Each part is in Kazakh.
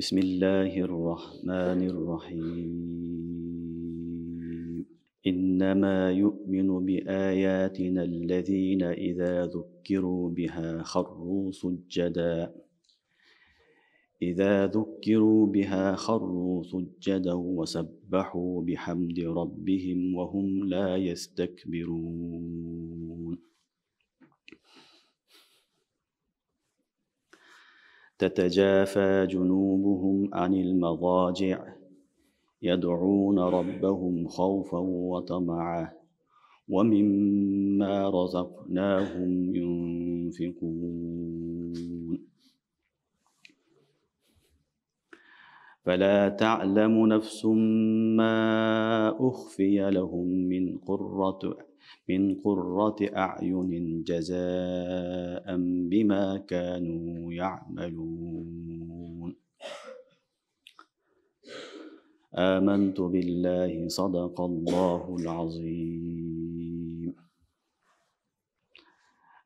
بسم الله الرحمن الرحيم إنما يؤمن بآياتنا الذين إذا ذكروا بها خروا سجدا وسبحوا بحمد ربهم وهم لا يستكبرون تتجافى جنوبهم عن المضاجع يدعون ربهم خوفا وطمعا ومما رزقناهم ينفقون فلا تعلم نفس ما أخفي لهم من قرة أعين جزاء بما كانوا يعملون آمنت بالله صدق الله العظيم.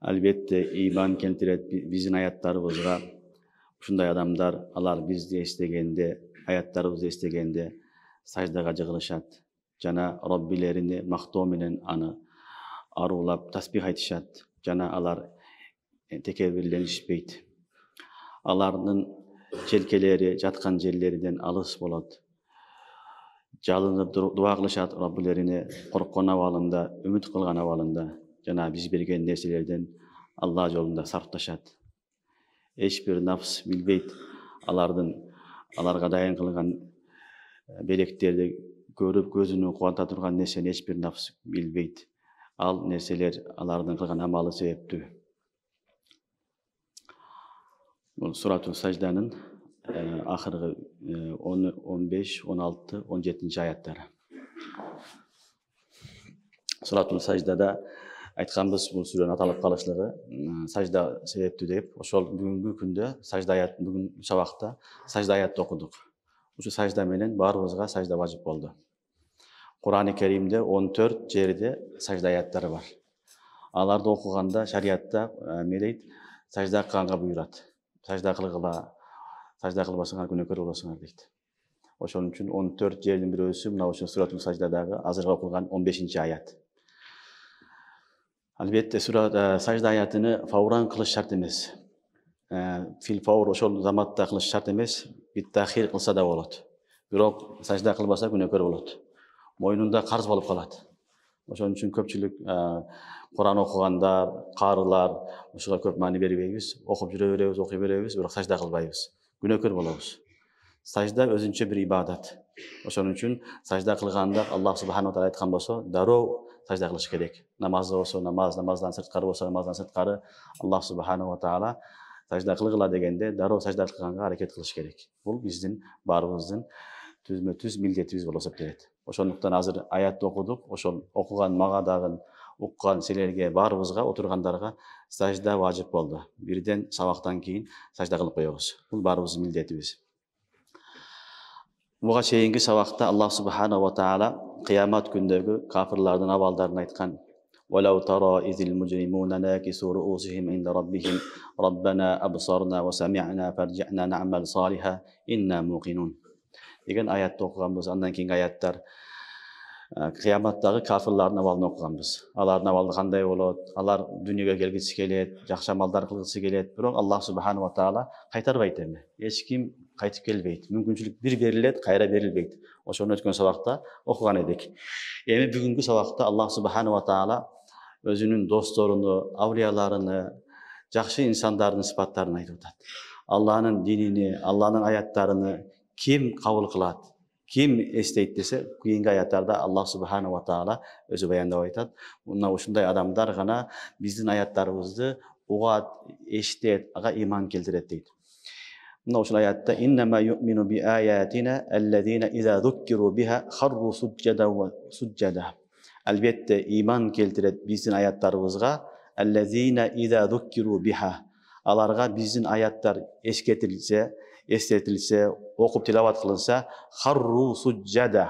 Albatta iman keltiradi bizning hayotlarimizga. Shunday adamlar, alar bizni estegende, hayotlarimizni estegende sajdaga jig'ilishadi. Jana Robbilerini maqtov bilan ani arulab tasbih aytishadi. Jana alar tekerbirlenishpeydi. Alarning chelkeleri jatkan yerlerinden alыс bo'ladi. Jalınıp dua qilishadi Robbilerini qo'rqqan avalında, ümit qilgan avalında. Jana biz bergen narsalardan Allah yolunda sarflashadi. Hiçbir nafs bilbeyt, alarga dayan kılgan belekterdi görüp gözünü kuanta turgan neseni hiçbir nafs bilbeyt. Al neseler alardan kılgan amalı sebepti. Bu Suratul Sajdanın ahırgı 15, 16, 17. ayetleri. Suratul Sajdada aytkanbыз bu sürenin atalып kalışlığı sajda sebepti deyip, oşol bugünkü günde sajda ayat, bugün sabakta sajda ayatты okuduk. Şu sajda menen barыбызга sajda vacip oldu. Kur'an-ı Kerim'de 14 жерде sajda ayatları var. Alarda okuganda şariatta meleyt sajda kılганга buyurat. Sajda kılbasыңар күнөөкөр болосуңар дейт. Oşonun üçün 14 жердин birөөсү мына ошо Suratul Sajdadагы азыркы окулган 15 ayat. Albatta sajda ayatını fawran qilish shart emas. Fil fawr oshol zamatda qilish shart emas, bittahir qilsa da bo'ladi. Biroq sajda qilmasa günokor bo'ladi. Mo'ynunda qarz bo'lib qoladi. Oşoning uchun ko'pchilik Qur'on o'qiganda qarilar o'shaga ko'p ma'ni bermaymiz, o'qib yuraveramiz, o'qib yuraveramiz, biroq sajda qilmaymiz. Günokor bo'lamiz. Sajda o'zincha bir ibodat. Oşoning uchun sajda qilganda Alloh subhanahu va taolo aytgan bo'lsa, darrov sajda qilish kerak. Namazda bo'lsa namaz, namazdan sirtqari bo'lsa namazdan sirtqari Alloh subhanahu va taolo sajda qilg'ila deganda darrov sajda qilganga harakat qilish kerak. Bu bizning baribizning tuzma-tuz milletimiz bo'lib hisoblanadi. Oşonluktan hazır ayatты okuduk. Oşol okugan mağadagın, uqqan silerge baribizga oturganlarga sajda vacip oldu. Birden sabaktan keyin sajda kılıp koyuyoruz. Bu baribizning milletimiz. Buga çeyingi sabakta Allah subhanahu wa ta'ala kıyamet gündegi kafirlardan avallarını aytkan وَلَوْ تَرَى إِذِ الْمُجْرِمُونَ نَاكِسُوا رُؤُوسِهِمْ عِنْدَ رَبِّهِمْ رَبَّنَا أَبْصَرْنَا وَسَمِعْنَا فَارْجِعْنَا نَعْمَلْ صَالِحًا إِنَّا مُوقِنُونَ degan ayatda okuganбыз. Andan keyingi ayatlar kıyamatdagi kafirlarning avalını okuganбыз. Alarning avali qanday bo'ladi? Alar dunyoga kelgisi keladi, yaxshi amallar qilgisi keladi. Biroq Alloh subhanahu va taolo qaytarmaydi. Hech kim qaytib kelmaydi. Mümkünçülük bir beriladi, qayra berilmaydi. Oşonu o'tgan sabaqda o'qigan edik. Endi bugungi sabaqda Alloh subhanahu va taolo o'zining do'stlarini, avliyalarini, yaxshi insonlarning sifatlarini aytib o'tadi. Allohning dinini, Allohning oyatlarini kim qabul qiladi, kim eslaydi desa, keyingi oyatlarda Alloh subhanahu va taolo o'zi bayondab aytadi. Bundan shunday odamlar g'ana bizning oyatlarimizni uqat, eshitadi, aga iymon keltiradi deydi. Bunda o'sha oyatda innama yu'minu bi ayatina allazina iza zukkiru biha kharru sujjada. Albatta iymon keltiradi bizning oyatlarimizga allazina iza zukkiru biha. Alarga bizning oyatlar esletilse, okup tilavat kılınsa, harru sujjada.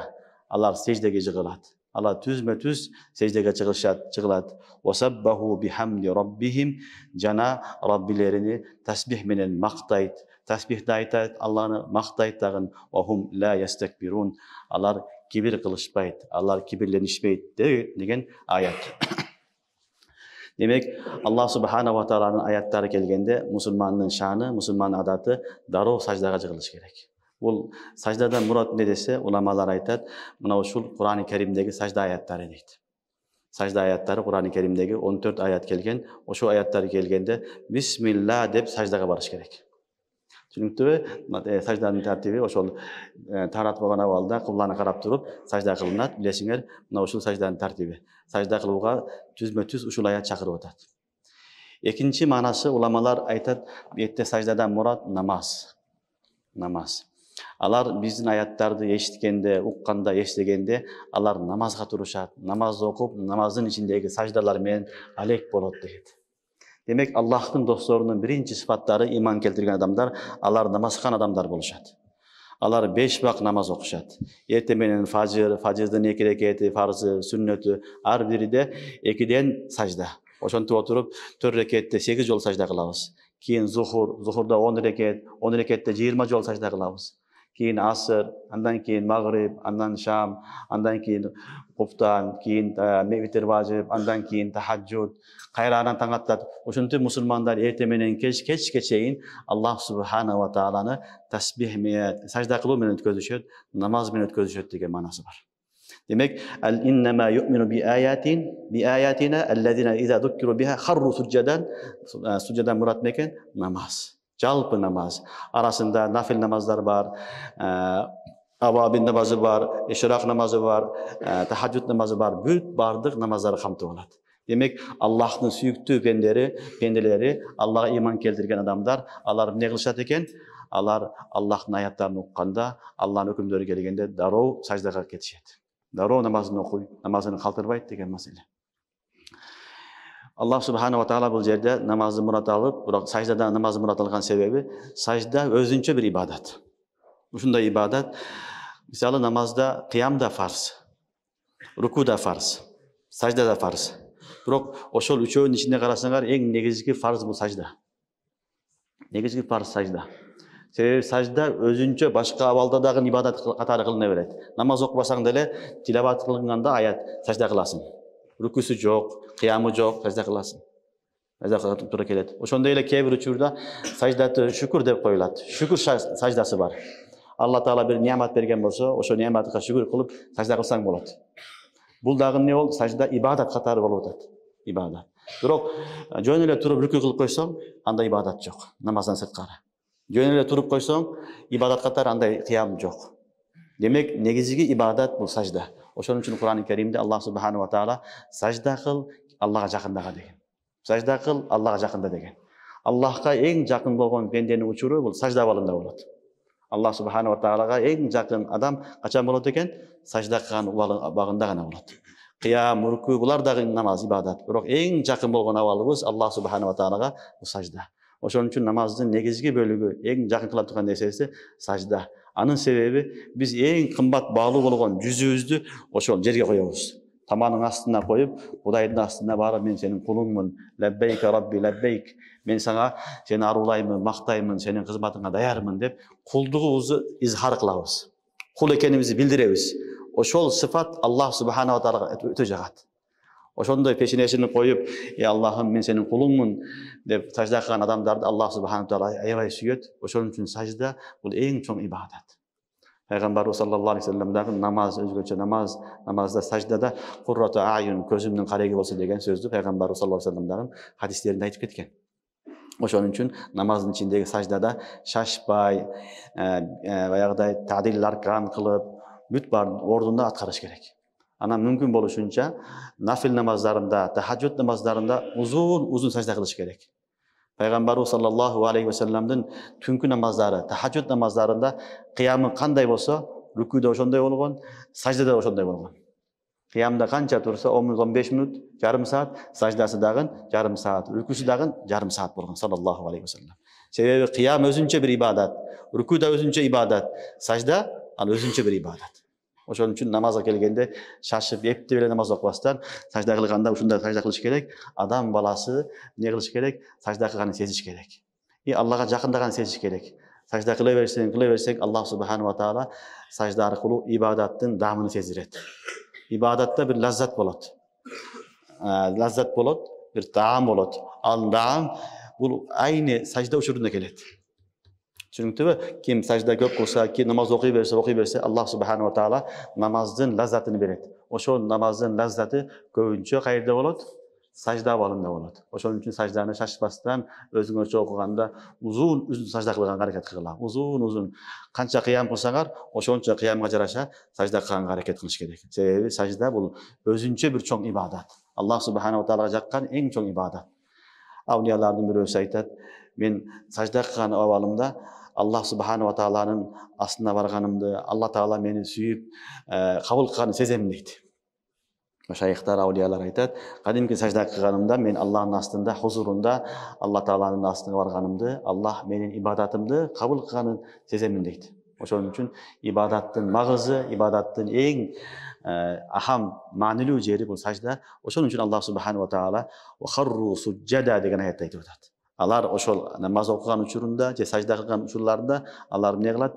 Alar secdege jığılad. Alar tüzme-tüz secdege jığılad. Wasabbahu bihamdi rabbihim. Jana Rabbilerini tasbih menen maqtayt, tasbihde aytayt, Allah'ını maqtayt dagın, wa hum la yastakbirun. Alar kibir kılışpayt, alar kibirlenişpeyt degen ayat. Demek Allah Subhanahu wa Ta'ala'nın ayatları kelgende musulmanın şanı, musulmanın adatı daroo sajdaga jygılıш керек. Bul sajdadan murat ne dese ulamalar aytat, mına uşul Kur'an-ı Kerimdeki sajda ayatları deydi. Sajda ayatları Kur'an-ı Kerimdeki 14 ayat kelgen, oşu ayatları kelgende Bismillah dep sajdaga barış gerek. Çünkü sajdanın tertibi oşol tarat bolgan awalda kıblana karap turup sajda kılınat. Bilesiңер, mına uşul sajdanın tertibi. Sajda kılууга түзмө-түз ушул аят чакырып атат. Экинчи манасы уламалар айтат, бетте саждадан мурат намаз. Намаз. Алар биздин аяттарды эшиткенде, укканда, эстегенде алар намазга турушат. Намаз окуп, намаздын ичиндеги саждалар менен алек болот дейт. Демек Аллахтын досторунун биринчи сыфаттары иман келтирген адамдар, алар намазкан адамдар болушат. Alar 5 vakt namaz okuşat. Erте менен fajr, fajrdan 2 reketi, farzı, sünneti, har biri de 2den sajda. Oşontup oturup 4 rekette 8 jol sajda kılabız. Keyin zuhur, zuhurda 10 reket, 10 rekette 20 jol sajda kılabız. Keyin asr, andan keyin maghrib, andan şam, andan keyin kuftan, keyin mevitir vacib, andan keyin tahajjud, kayranan taң attat. Oşontup musulmanlar erте менен kechke çeyin Allah Subhanahu wa Ta'ala'nı tasbih menен, sajda kılуу menен ötközüşөt, namaz menен ötközüşöt degen manası var. Demek el innema yu'minu bi ayatina allazina iza zukkiru biha kharru sujadan. Sujadan murat meken namaz. Jalpı namaz. Arasında nafil namazlar var, avabin namazı var, işrak namazı var, tahajjud namazı var. Büt bardık namazları kamtı olat. Demek Allah'ın süyüktü pendeleri, Allah'a iman keltirgen adamlar, alar ne kılışat eken? Alar Allah'ın ayatlarını okkanda, Allah'ın hükümleri gelgende daroo sajdaga ketişet. Daroo namazını okuy, namazını kaltırbayt degen mesele. Allah Subhanahu wa Ta'ala bu yerde namazı murat alıp, sajdadan namazı murat algan sebebi, sajda özünçe bir ibadat. Uşunda ibadat, misalı namazda kıyam da farz, ruku da farz, sajda da farz. Biroq oşol üçöөнүн içinde karasaňar eň negizgi farz bu sajda. Negizgi farz sajda. Sebebi sajda özünçe başka avalda dagы ibadat katары kılına beret. Namaz okbasaң delе tilavat kılganda ayat sajda kılasың. Rukusu jok, kıyamı jok, sajda kılasың. Sajda kılıp tura kelet. Oşonda ele kebir учурда sajdatı şükür dep koyulat. Şükür sajdası var. Allah Taala bir nimet bergen bolsa, oşo nimetige şükür kılıp sajda kılsaң bolat. Bul dagы ne ol? Sajda ibadat katары bolup atat. İbadat. Biroq jön ele turup rükû kılıp koysaң, anda ibadat jok. Namazdan sırtkары. Jön ele turup koysaң, ibadat katары anda kıyam jok. Demek negizgi ibadat bu sajda. Oşonun üçün Kur'an-ı Kerim'de Allah Subhanahu wa Ta'ala sajda kıl Allah'a jakındaga degen. Sajda kıl Allah'a jakında degen. Allah'a en jakın bolgon pendenin uçuru bu sajda balında bolat. Allah Subhanahu wa Ta'alaga en jakın adam kaçan bolat eken? Sajda kılgan bagında gana bolat. Qiyam, ruku bular dagы namaz, ibadat. Biroq en jakın bolgon awalыбыз Allah Subhanahu wa Ta'alaga bu sajda. Oşonun üçün namazdın negizgi bölügü, en jakın kılıp turgan nesesi sajda. Anın sebebi biz en kımbat bağlı bolgon yüzübüzdü oşol jerge koyabız. Tamanın astına koyup, Hudaydın astına barıp men senin kulunmun, lebbeyk Rabbi lebbeyk. Men sana seni arulayman, maqtayman, senin hizmatına dayarman dep kulduğumuzu izhar kılabız. Kul ekenimizi bildiremiz. Oşol sıfat Allah Subhanahu wa Ta'ala öte jagat. Oşondoy peşinesini koyup, "Ey Allah'ım men senin kulunmun" dep sajda kılgan adamdardy Allah Subhanahu wa Ta'ala aябай süýet. Oşonuň üçin sajda bul eň çoň ibadat. Peygamber sallallahu aleyhi ve sellem dagы namaz özgöçe namazda sajdada qurratu ayun gözümdün qaregi bolsa degen sözdü Peygamber sallallahu aleyhi ve sellem dagы hadislerinde aytıp ketken. Oşonuň üçün namazın içindeki sajdada şaşpay, bayagıday ta'dil arkan kılıp büt bar ordunda atkarış gerek. Ana mümkün boluşunca nafil namazlarında, tahajjud namazlarında uzun sajda kılış gerek. Peygamber sallallahu aleyhi ve sellem'den tünkü namazları, tahajjud namazlarında kıyamı kanday bolsa, rükûda oşonday bolgon, sajdada oşonday bolgon. Kıyamda kança tursa 10-15 minut, yarım saat, sajdası dagın yarım saat, rükûsü dagın yarım saat bolgon sallallahu aleyhi ve sellem. Sebebi kıyam özünçe bir ibadat, rükûda özünçe ibadat, sajda al özünçe bir ibadat. Oşonun üçün namaza kelgende şaşıp epti bile namaz okubastan sajda kılganda uşunda sajda kılış gerek. Adam balası ne kılış gerek? Sajda kılganı seziş gerek. Allah'a jakındagan seziş gerek. Sajda kılaversen Allah subhanahu wa taala sajda arkılуу ibadatın damını seziret. İbadatta bir lazzat bolat. Lazzat bolat, bir taam bolat. Al taam bu aynı sajda uçurunda gelet. Çünkü kim sajda köp kılsa, ki namaz okuyuverse Allah subhanahu wa taala namazın lazzatını beret. Oşo namazın lazzatı köpünçe kayırda bolat. Sajda balında bolat. Oşonun için sajdаны şaşpastан özüңөрчө okuganda uzun sajda kılgan hareket kıla. Uzun kança kıyam kılsaňar, oşonça kıyamga jaraşa sajda kılgan hareket kılış gerek. Sebebi sajda bul özünçe bir çoň ibadat. Allah subhanahu wa taala jakkan eng çoň ibadat. Awliyalardan birisi aytat, men sajda kılgan awalımda Allah subhanahu wa taala'nın aslına barganımdı. Allah taala meni süýüp kabul kılgany sezem deydi. Maşayıhlar, awliyalar aytat, kadimki sajda kılganımda men Allah'ın aslında huzurunda Allah Taala'nın aslına barganımdı. Allah menin ibadatımdı kabul kılgany sezemin deydi. Oşoň üçin ibadattın magızı, ibadattın eng aham manilүү jeri bu sajda. Oşoň üçin Allah subhanahu wa taala "Wa kharru sujjada" degen ayat aytyp atat. Alar oşol namaz okugan учурунда же sajda kılgan учурларда алар эмне кылат?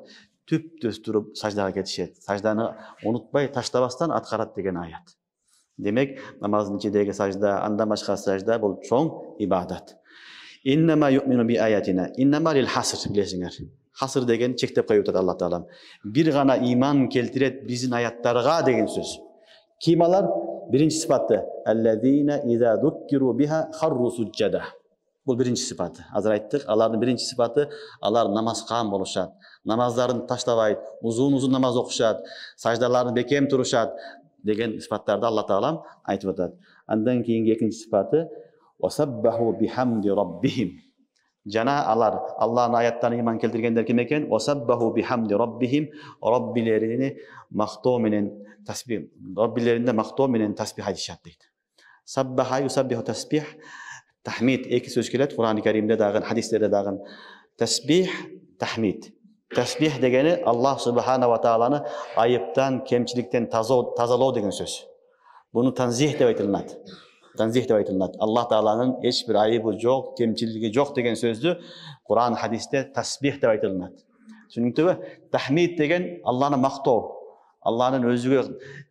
Tüp töz turup sajdaga ketişet. Sajdany unutpay taştabastan atkarat degen ayat. Demek namazın içindeki sajda, andan başka sajda bu çoğun ibadat. İnnemâ yu'minu bi ayatina. İnnemâ lil hasr bilesiňer. Hasr degen çektep koyup atat Allah Taala. Bir gana iman keltiret bizin ayatlarga degen söz. Kim alar? Birinci sıfatı. Ellezîne izâ zukkiru biha harru succada. Bu birinci sıfatı. Azır ayttık. Aların birinci sıfatı, alar namaz kılgan boluşat. Namazlarını taşlabayt, uzun namaz okuşat, sajdalarını bekem turuşat degen sıfatlarda Allah Taala aytıp atat. Andan keyingi ikinci sıfatı "Wasabbahu bihamdi rabbihim." Jana alar Allah'ın ayatlarına iman keltirgenler kim eken? "Wasabbahu bihamdi rabbihim." Rabbilerini maktoo menen tasbih, Rabbilerinde maktoo menen tasbih edişat deydi. Sabbaha yusabbihu tasbih, tahmid iki söz kelet. Kur'an-ı Kerim'de dağın, hadislerde dağın. Tasbih, tahmid. Tasbih degeni Allah subhanahu wa ta'ala'nı ayıptan, kemçilikten tazaloo degen söz. Bunu tanzih dep aytılınat. Tanzih dep aytılınat. Allah Ta'ala'nın hiçbir ayıbı yok, kemçiligi yok degen sözdü Kur'an hadiste tasbih dep aytılınat. Çünkü tahmid degen Allah'ını maktoo. Allah'ın özüge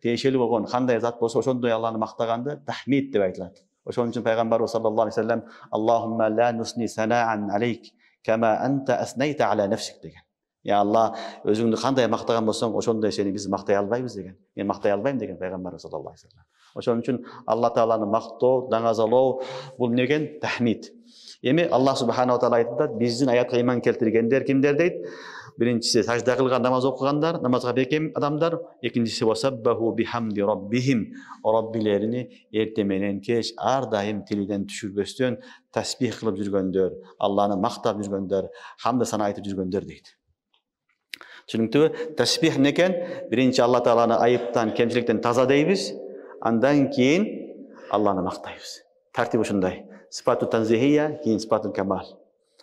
teşeli bolgon kanday zat bolsa oşondoy Allah'ını maktagandy tahmid dep aytılат. Oşon üçin Peygamber sallallahu aleyhi ve sellem Allahumma la nusni sana'an aleyk kema ente asnayta ala nefsik degen. Ya Allah, özüňdi kanday maktagan bolsaň, oşondoy seni biz maktay albaýbız degen. Men maktay albaým degen Peygamber sallallahu aleyhi ve sellem. Oşon üçin Allah Taala'ny maktoo, daňazaloo bul negen tahmid. Emi Allah subhanahu wa taala aytdy, bizdin ayatga iman keltirgenler kimler deyt? Birincisi sajda kılgan, namaz okuganlar, namazga bekem adamlar. İkincisi wasabbahu bihamdi rabbihim. Rabbilerini erte menen keç ar daim tiliden düşürböstön tasbih kılıp жүрgөндөр, Allah'ını maktap жүрgөндөр, hamda sana aytıp жүрgөндөр deydi. Çünkü tasbih neken? Birinci Allah Taala'nı ayıptan, kemçilikten taza deybiz. Andan keyin Allah'ını maktaybiz. Tertip uşunday. Sıfatü tanzihiyya, keyin sıfatü kemal.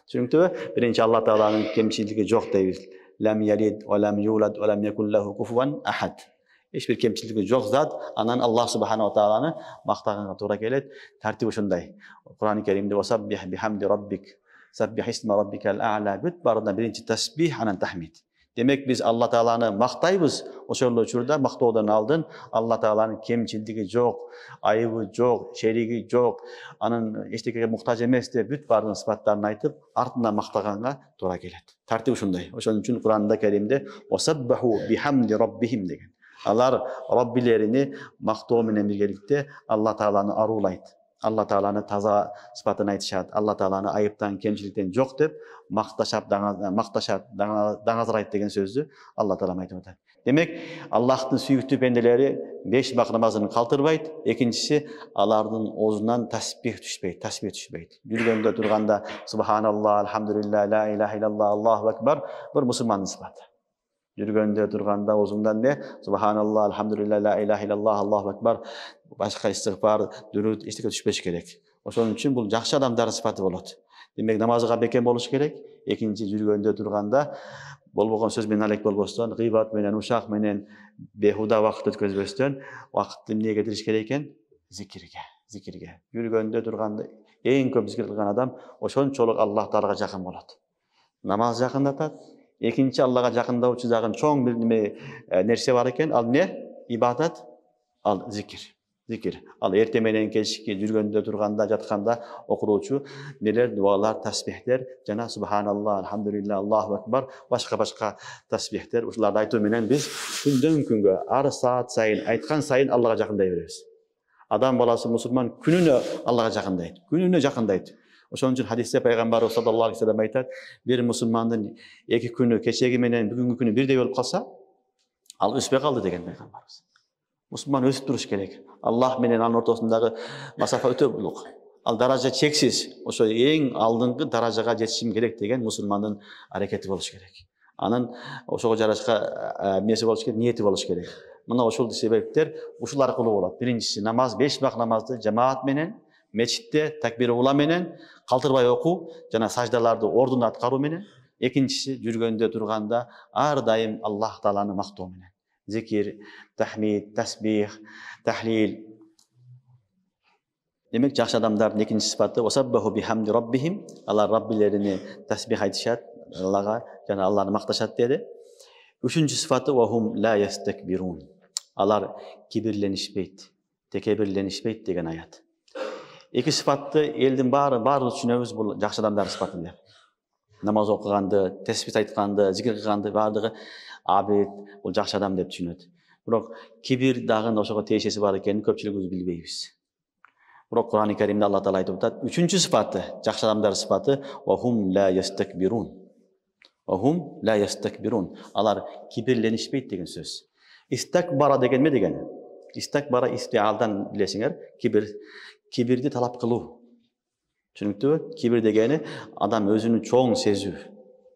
Çünkü birinci Allah Taala'nın kemçiligi yok deybiz. Lam yalid ve lam yulad ve lam yekun lehu kufuwan ahad. Hiçbir kemçiligi yok zat. Anan Allah subhanahu wa ta'ala'nı maktaganga to'g'ri kelet. Tertip uşunday. Kur'an-ı Kerim'de "Vasabbih bihamdi rabbik." Sabbih isma rabbikel a'la. Büt barında birinci tasbih anan tahmid. Demek biz Allah Taala'nı maktaybız. Oşol учурда maktoodan aldın. Allah Taala'nın kemçiligi yok, ayıbı yok, şerigi yok. Anın eştekege muhtaç emes de büt barının sıfatlarını aytıp ardından maktaganga to'g'ri kelet. Tertip uşunday. Oşon üçin Kur'an-da Kerim'de "Wasabbahu bihamdi rabbihim" degen. Alar Rabbilerini maktoo menen birgelikte Allah Taala'nı arulayt. Allah Taala'nı taza sıfatını aytışat. Allah Taala'nı ayıptan, kemçilikten yok dep maktaşap, daňazyrayt degen sözdü Allah Taala aytyp atat. Demek Allah'ın süýüktүү pendeleri 5 bak namazını kaltırbayt. İkincisi alardın ozundan tasbih düşbeyt. Yürgönde durganda subhanallah, elhamdülillah, la ilahe illallah, Allahu ekber bir musulmanyň sıfaty. Yürgönde durganda ozundan ne? Subhanallah, elhamdülillah, la ilahe illallah, Allahu ekber. Başka istiğfar, dürüt, istikrar düşbeş gerek. Oşon üçin bul jakşı adamlar sıfatı bolat. Demek namazga bekem boluş gerek. Ekinci yürgönde durganda bolbogon söz menen alek bolboston, gıybat menen, uşak menen behuda wagt ötközböstön, wagtty emne getiriş gerek eken? Zikirge. Yürgönde durganda en köp zikir kılgan adam oşonçoluk Allah Taala'ga jakyn bolat. Намаз жақындатады. Екінші Аллаға жақындаушы жағын чоң бір нәрсе бар екен. Ал не? Ибадат, ал зикир. Зикир. Ал ерте менен кешке жүргөндө, турганда, жатканда окуруучу нелер, дуалар, тасбихтер, жана субханалла, алхамдулилла, Аллаху акбар, башка тасбихтер, ушуларды айтуу менен биз күндөн күнгө ар саат сайын айткан сайын Аллага жакындай беребиз. Адам баласы мусулман күнүнө Аллага жакындайт. Ошон үчүн хадисте пайгамбарыбыз саллаллаху алейхи ва саллям айтат, бир мусулмандын эки күнү кечеги менен бүгүнкү күнү бирдей болуп калса, ал өспөй калды деген пайгамбарыбыз. Мусулман өсүп туруш керек. Аллах менен анын ортосундагы масафа өтө улук. Ал даража чексиз. Ошо эң алдыңкы даражага жетишим керек деген мусулмандын аракети болуш керек. Анын ошого жарашка эмеси болуш керек, ниети болуш керек. Мына ушул себептер ушул аркылуу болот. Биринчиси намаз, 5 вакыт намазды жамаат менен, мечитте такбир ула менен, калтырбай окуу жана саждаларды ордунда аткаруу менен. Экинчиси жүргөндө, турганда ар дайым Аллах тааланы мактоо менен. Зикир, тахмид, тасбих, тахлил. Демек, жакшы адамдардын экинчи сыпаты васаббаху бихамди раббихим. Алар Раббилерине тасбих айтышат, Аллага жана Алланы макташат деди. Үчүнчү сыпаты вахум ла ястакбирун. Алар кибирленишпейт, текебирленишпейт деген аят. Эки сыпатты элдин баары түшүнөбүз, бул жакшы адамдардын сыпаты деп. Намаз окуганды, тасбих айтканды, зикир кылганды баардыгы абид, бул жакшы адам деп түшүнөт. Бирок кибир дагы ошого тиешеси бар экенин көпчүлүгүбүз билбейбиз. Бирок Кур'ан-ы Каримде Алла Таала айтып атат, үчүнчү сыпаты, жакшы адамдардын сыпаты вахум ла ястакбирун. Вахум ла ястакбирун. Алар кибирленишпейт деген сөз. Истакбара деген эме дегени? Истакбара истиалдан билесиңер, кибирди талап кылуу. Түшүнүктүбү? Кибир дегени адам өзүнү чоң сезүү.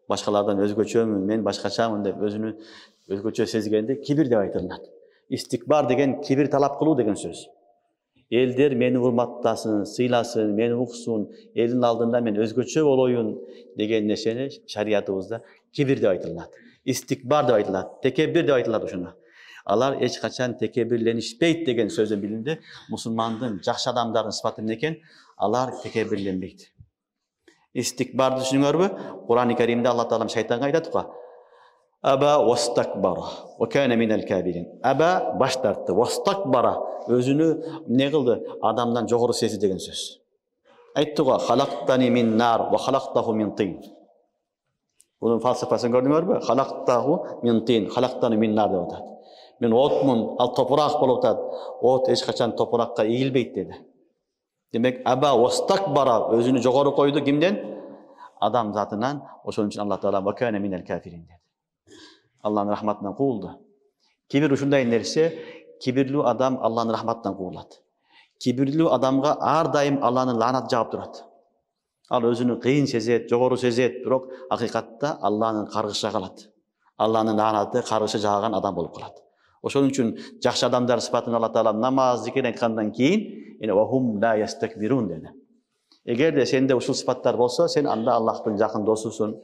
Башкалардан өзгөчөмүн, мен башкачамын деп өзүнү өзгөчө сезгенде кибир деп айтылат. Истикбар деген кибир талап кылуу деген сөз. Элдер мени урматтасын, сыйласын, мени уксун, элдин алдында мен өзгөчө болоюн деген нерсени шариятыбызда кибир деп айтылат. Истикбар деп айтылат, текеббир деп айтылат ушуну. Алар эч качан текебирленишпейт деген сөздөн билинди. Мусулмандын жакшы адамдардын сыпаты эмне экен? Алар текебирленбейт. Истикбарды түшүнүңөрбү? Кур'ан-ы Каримде Алла Таала шайтанга айтат го. Аба вастакбара ва кана минал кабирин. Аба баш тартты, вастакбара өзүнү эмне кылды? Адамдан жогору сезди деген сөз. Айтты го, халактани мин нар ва халактаху мин тин. Бунун фалсафасын көрдүңөрбү? Халактаху мин тин, халактани мин нар деп атат. Мен отмун, ал топурак болуп атат. От эч качан топуракка ийилбейт деди. Демек, аба вастакбара өзүнү жогору койду кимден? Адам затынан. Ошон үчүн Алла Таала ва кана минал кафирин деди. Алланын рахматынан куулду. Кибир ушундай нерсе, кибирлүү адам Алланын рахматынан куулат. Кибирлүү адамга ар дайым Алланын лаанаты жагып турат. Ал өзүнү кыйын сезет, жогору сезет, бирок акыйкатта Алланын каргышы калат. Алланын лаанаты, каргышы жааган адам болуп калат. Ошон үчүн жакшы адамдар сыпатын Алла Таала намаз, зикир айткандан кийин вахум ла ястакбирун деди. Эгерде сенде ушул сыпаттар болсо, сен анда Аллахтын жакын досусуң,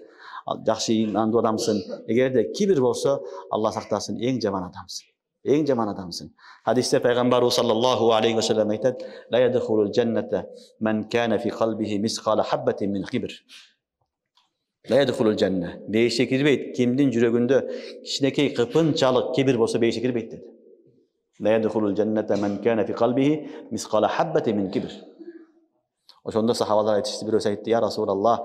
жакшы имандуу адамсың. Эгерде кибир болсо, Алла сактасын, эң жаман адамсың. Эң жаман адамсың. Хадисте пайгамбарыбыз саллаллаху алейхи ва саллям айтат: "Ла ядхулул джанната ман кана фи қалбихи мисқала хаббатин мин кибр." Ла ядхулул джанна. Бейишке кирбейт. Кимдин жүрөгүндө кичинекей кыпынчалык кибир болсо бейишке кирбейт деди. Ла ядхулул джанната ман кана фи қалбихи мисқала хаббатин мин кибр. Ошондо сахабалар айтышты, бирөөсү айтты: "Я Расулаллах,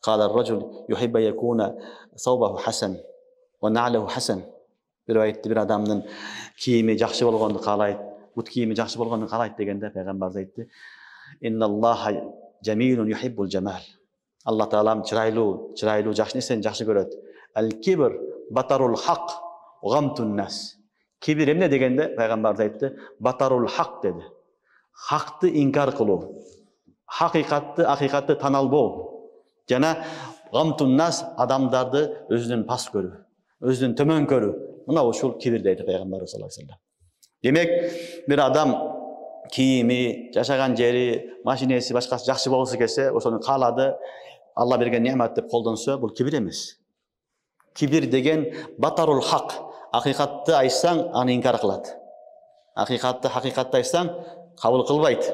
qala ar-rajul yuhibbu yakuna thawbahu hasan wa na'luhu hasan." Бирөө айтты, бир адамдын кийими жакшы болгонду каалайт, бут кийими жакшы болгонду каалайт дегенде пайгамбарыбыз айтты: "Инналлаха jamilun yuhibbul jamal." Алла Таалам чырайлуу жакшы нерсени жакшы көрөт. Ал-кибр батарул хак ва гамтун нас. Кибир эмне дегенде пайгамбарыбыз айтты: "Батарул хак" деди. Хакты инкар кылуу, акыйкатты тана албоо. Жана гамтун нас адамдарды өзүнөн пас көрүү, өзүнөн төмөн көрүү. Мына ушул кибир дейт пайгамбарыбыз саллаллаху алейхи ва саллям. Демек, бир адам кийими, жашаган жери, машинеси, башкасы жакшы болсо келсе, ошону каалады, Алла берген неамат деп колдонсо, бул кибир эмес. Кибир деген батарул хак. Акыйкатты айтсаң, аны инкар кылат. Акыйкатты айтсаң, кабыл кылбайт.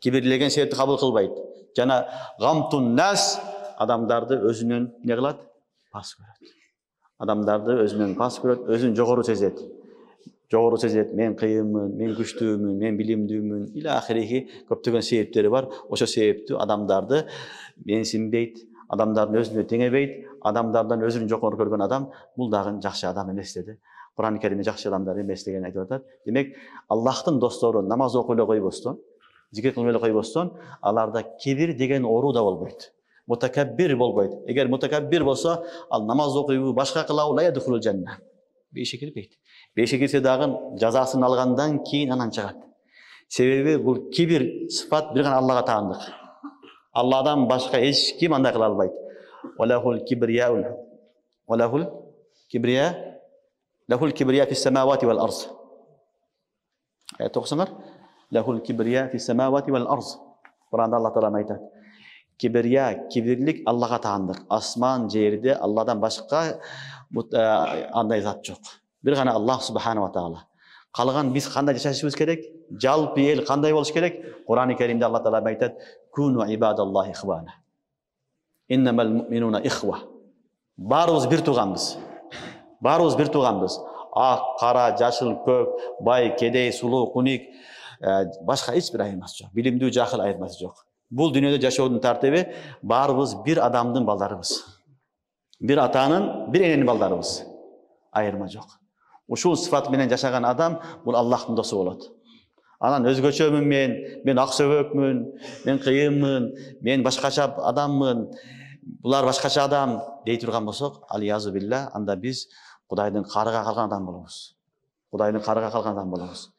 Кибирлеген себепти кабыл кылбайт. Жана гамтун нас, адамдарды өзүнөн не кылат? Пас көрөт. Адамдарды өзүнөн пас көрөт, өзүн жогору сезет. Жогору сезет, мен кыйынмын, мен күчтүүмүн, мен билимдүүмүн, ила ахирихи көптөгөн себептери бар. Ошо себептүү адамдарды менсинбейт, адамдардын өзүнө теңебейт, адамдардан өзүн жогору көргөн адам бул дагы жакшы адам эмес деди. Кур'ан-ы Керимде жакшы адамдар эмес деген айтып атат. Демек, Аллахтын достору намаз окуй эле койбостон, зикир кылып эле койбостон, аларда кибир деген оору да болбойт. Мутакаббир болбойт. Эгер мутакаббир болсо, ал намаз окуйбу, башка кылабы, ла ядхулул жанна. Бейишке кирбейт. Бейишке кирсе дагы жазасын алгандан кийин анан чыгат. Себеби бул кибир сыфат бир гана Аллага таандык. Алладан башка эч ким андай кыла албайт. Валахул кибрия лахул кибрия фис самавати вал арз. Аят окусаңар. Лахул кибрия фис самавати вал арз. Кур'анда Аллах Таала айтат. Кибрия, кибирлик Аллага таандык. Асман, жерде Алладан башка андай зат жок. Бир гана Аллах субхана ва таала. Калган биз кандай жашашыбыз керек? Жалпы эл кандай болуш керек? Кур'ан-ы Керимде Аллах Таала айтат: "Куну ибадаллахи ихвана. Иннамал муъминуна ихва." Барыбыз бир тууганбыз. Барыбыз бир тууганбыз. Ак, кара, жашыл, көк, бай, кедей, сулуу, куник, башка эч бир айырмасы жок. Билимдүү, жахыл айырмасы жок. Бул дүйнөдө жашоодун тартиби барыбыз бир адамдын балдарыбыз. Бир атанын, бир эненин балдарыбыз. Айырма жок. Ушул сыфат менен жашаган адам бул Аллахтын досу болот. Анан өзгөчөмүн мен ак сөбөкмүн, мен кыйынмын, мен башкача адаммын, булар башкача адам дей турган болсок, алиязу билла, анда биз Кудайдын карыга калган адам болобуз. Кудайдын карыга калган адам болобуз.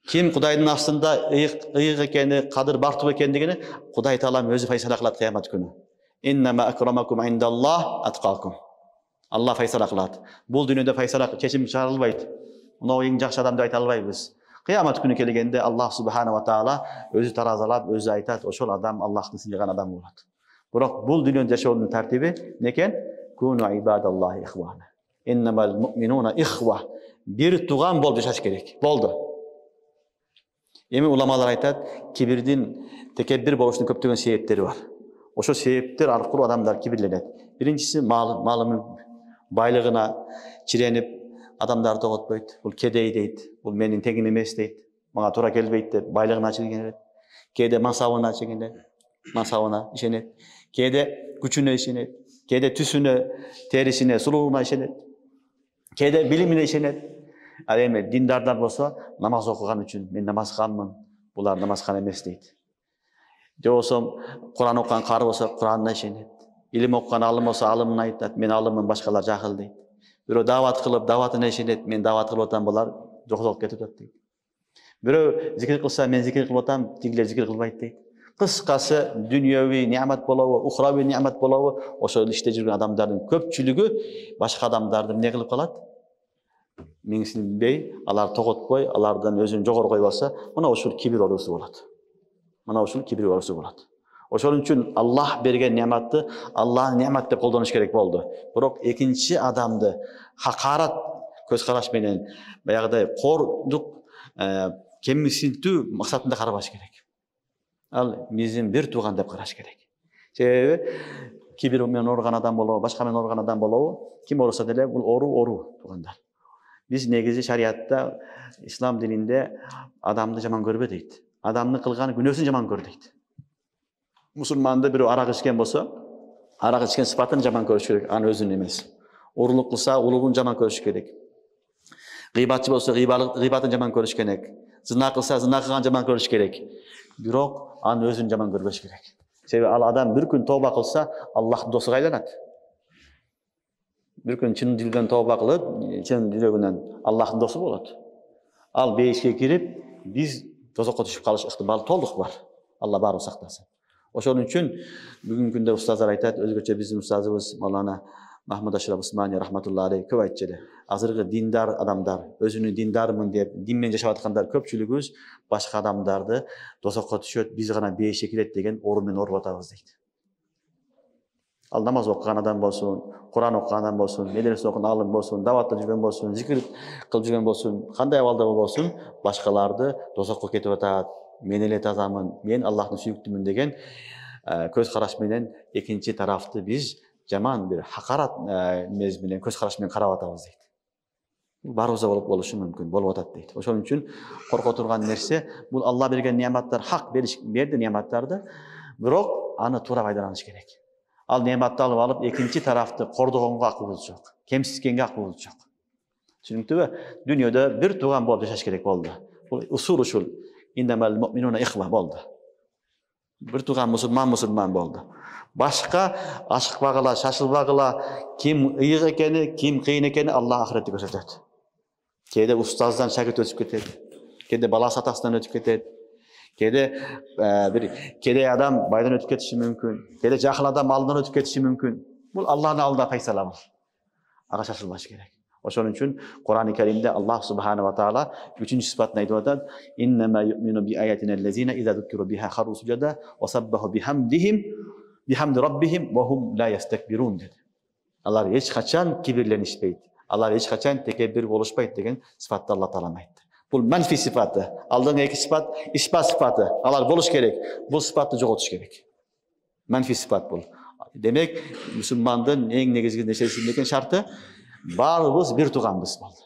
Ким Кудайдын астында ыйык экени, кадыр бартуу экендигини Кудай Таалам өзү файсала кылат кыямат күнү. Иннама акрамакум индаллах аткакум. Алла файсала кылат. Бул дүйнөдө файсала чечим чыгарылбайт. Мына эң жакшы адам деп айта албайбыз. Кыямат күнү келгенде Аллах субхана ва таала өзү таразалап, өзү айтат, ошол адам Аллахтын сыйган адам болот. Бирок бул дүйнөдө жашоодун тартиби некен? Куну ибадаллахи ихвана. Иннамал муъминуна ихва. Бир туган болуп жашаш керек. Болду. Эми уламалар айтат, кибирдин, текеббир болуштун көптөгөн себептери бар. Ошо себептер аркылуу адамдар кибирленет. Биринчиси малы байлыгына чиренип адамдарды тоготпойт. Бул кедей дейт. Бул менин теңим эмес дейт. Мага туура келбейт деп байлыгына чиренет. Кээде мансабына чиренет. Мансабына ишенет. Кээде күчүнө ишенет. Кээде түсүнө, терисине, сулууна ишенет. Кээде билимине ишенет. Ал эми диндардар болсо, намаз окуган үчүн мен намазганмын. Булар намазган эмес дейт. Же болсо Кур'ан окуган кары болсо Кур'анына ишенет. Илим окуган алым болсо алымын айтат, мен алыммын, башкалар жахыл дейт. Бирөө дават кылып, даватына ишенет, мен дават кылып атам, булар жоксолуп кетип атат дейт. Бирөө зикир кылса, мен зикир кылып атам, тигилер зикир кылбайт дейт. Кыскасы, дүйнөви неамат болобу, ухрави неамат болобу, ошол иште жүргөн адамдардын көпчүлүгү башка адамдарды эмне кылып калат? Меңсинбей, алар тоготпой, алардан өзүн жогору койбаса, мына ушул кибир оорусу болот. Мына ушул кибир оорусу болот. Ошол үчүн Аллах берген неаматты Аллах неамат деп колдонуш керек болду. Бирок экинчи адамды хакарат көз караш менен, баягыдай кордук, кемсинтүү максатында карабаш керек. Ал биздин бир тууган деп караш керек. Себеби кибир менен ооруган адам болобу, башка менен ооруган адам болобу, ким ооруса деле бул оору туугандар. Биз негизи шариатта, ислам дининде адамды жаман көрбө дейт. Адамдын кылган күнөөсүн жаман көр дейт. Мусулманды бирөө арак ичкен болсо, арак ичкен сыпатын жаман көрүш керек, аны өзүн эмес. Урлук кылса, улугун жаман көрүш керек. Гыйбатчы болсо, гыйбатын жаман көрүш керек. Зына кылса, зына кылган жаман көрүш керек. Бирок аны өзүн жаман көрбөш керек. Себеби ал адам бир күн тооба кылса, Аллахтын досуга айланат. Бир күн чын дилден тооба кылып, чын жүрөгүнөн Аллахтын досу болот. Ал бейишке кирип, биз тозокко түшүп калыш ыктымалы толук бар. Алла баарын сактасын. Ошон үчүн бүгүнкү күндө устаздар айтат, өзгөчө биздин устазыбыз Мавлана Махмуд Ашраф Усмани рахматуллахи алейхи көп айтчу. Азыркы диндар адамдар, өзүнүн диндармын деп дин менен жашап аткандар көпчүлүгүбүз башка адамдарды тозокко түшөт, биз гана бейишке кирет деген ору менен ооруп атабыз дейт. Ал намаз окуган адам болсун, Кур'ан окуган адам болсун, медресе окуган алым болсун, даватта жүргөн болсун, зикир кылып жүргөн болсун, кандай абалда болсун, башкаларды тозокко кетип атат. Мен эле тазамын, мен Аллахтын сүйүктүмүн деген көз караш менен экинчи тарафты биз жаман бир хакарат мез менен көз караш менен карап атабыз дейт. Баарыбызда болушу мүмкүн, болуп атат дейт. Ошон үчүн корко турган нерсе бул Алла берген нематтар, хак берди нематтарды, бирок аны туура пайдаланыш керек. Ал нематты алып экинчи тарафты кордогонго акыбыз жок, кемсизгенге акыбыз жок. Түшүнүктүбү? Дүйнөдө бир тууган болуп жашаш керек болду. Бул ушул индамал муъминуна ихва болду. Бир тууган мусулман болду. Башка ашыкпагыла, шашылбагыла, ким ыйык экени, ким кыйын экени Аллах ахиретте көрсөтөт. Кээде устаздан шагирт өтүп кетет, кээде баласы атасынан өтүп кетет, кээде бир кедей адам байдан өтүп кетиши мүмкүн, кээде жакыл адам малдан өтүп кетиши мүмкүн. Бул Аллахтын алдында файсала бул. Ага шашылбаш керек. Ошон үчүн Кур'ан-ы Каримде Аллах субхана ва таала 3-нчү сыпатын айтып атат: "Иннама ю'мину би аятина allazina idza dhukiru biha kharu sujada wa sabbahu bihamdi rabbihim wa hum la yastakbirun" dedi. Алар эч качан кибирленишпейт, алар эч качан текебир болушпайт деген сыпатты Алла таала айтты. Бул манфи сыпаты. Алдыңкы эки сыпат испат сыпаты. Алар болуш керек. Бул сыпатты жоготуш керек. Манфи сыпат бул. Демек, мусулмандын эң негизги нерсесинин экен шарты баарыбыз бир тууганбыз болду.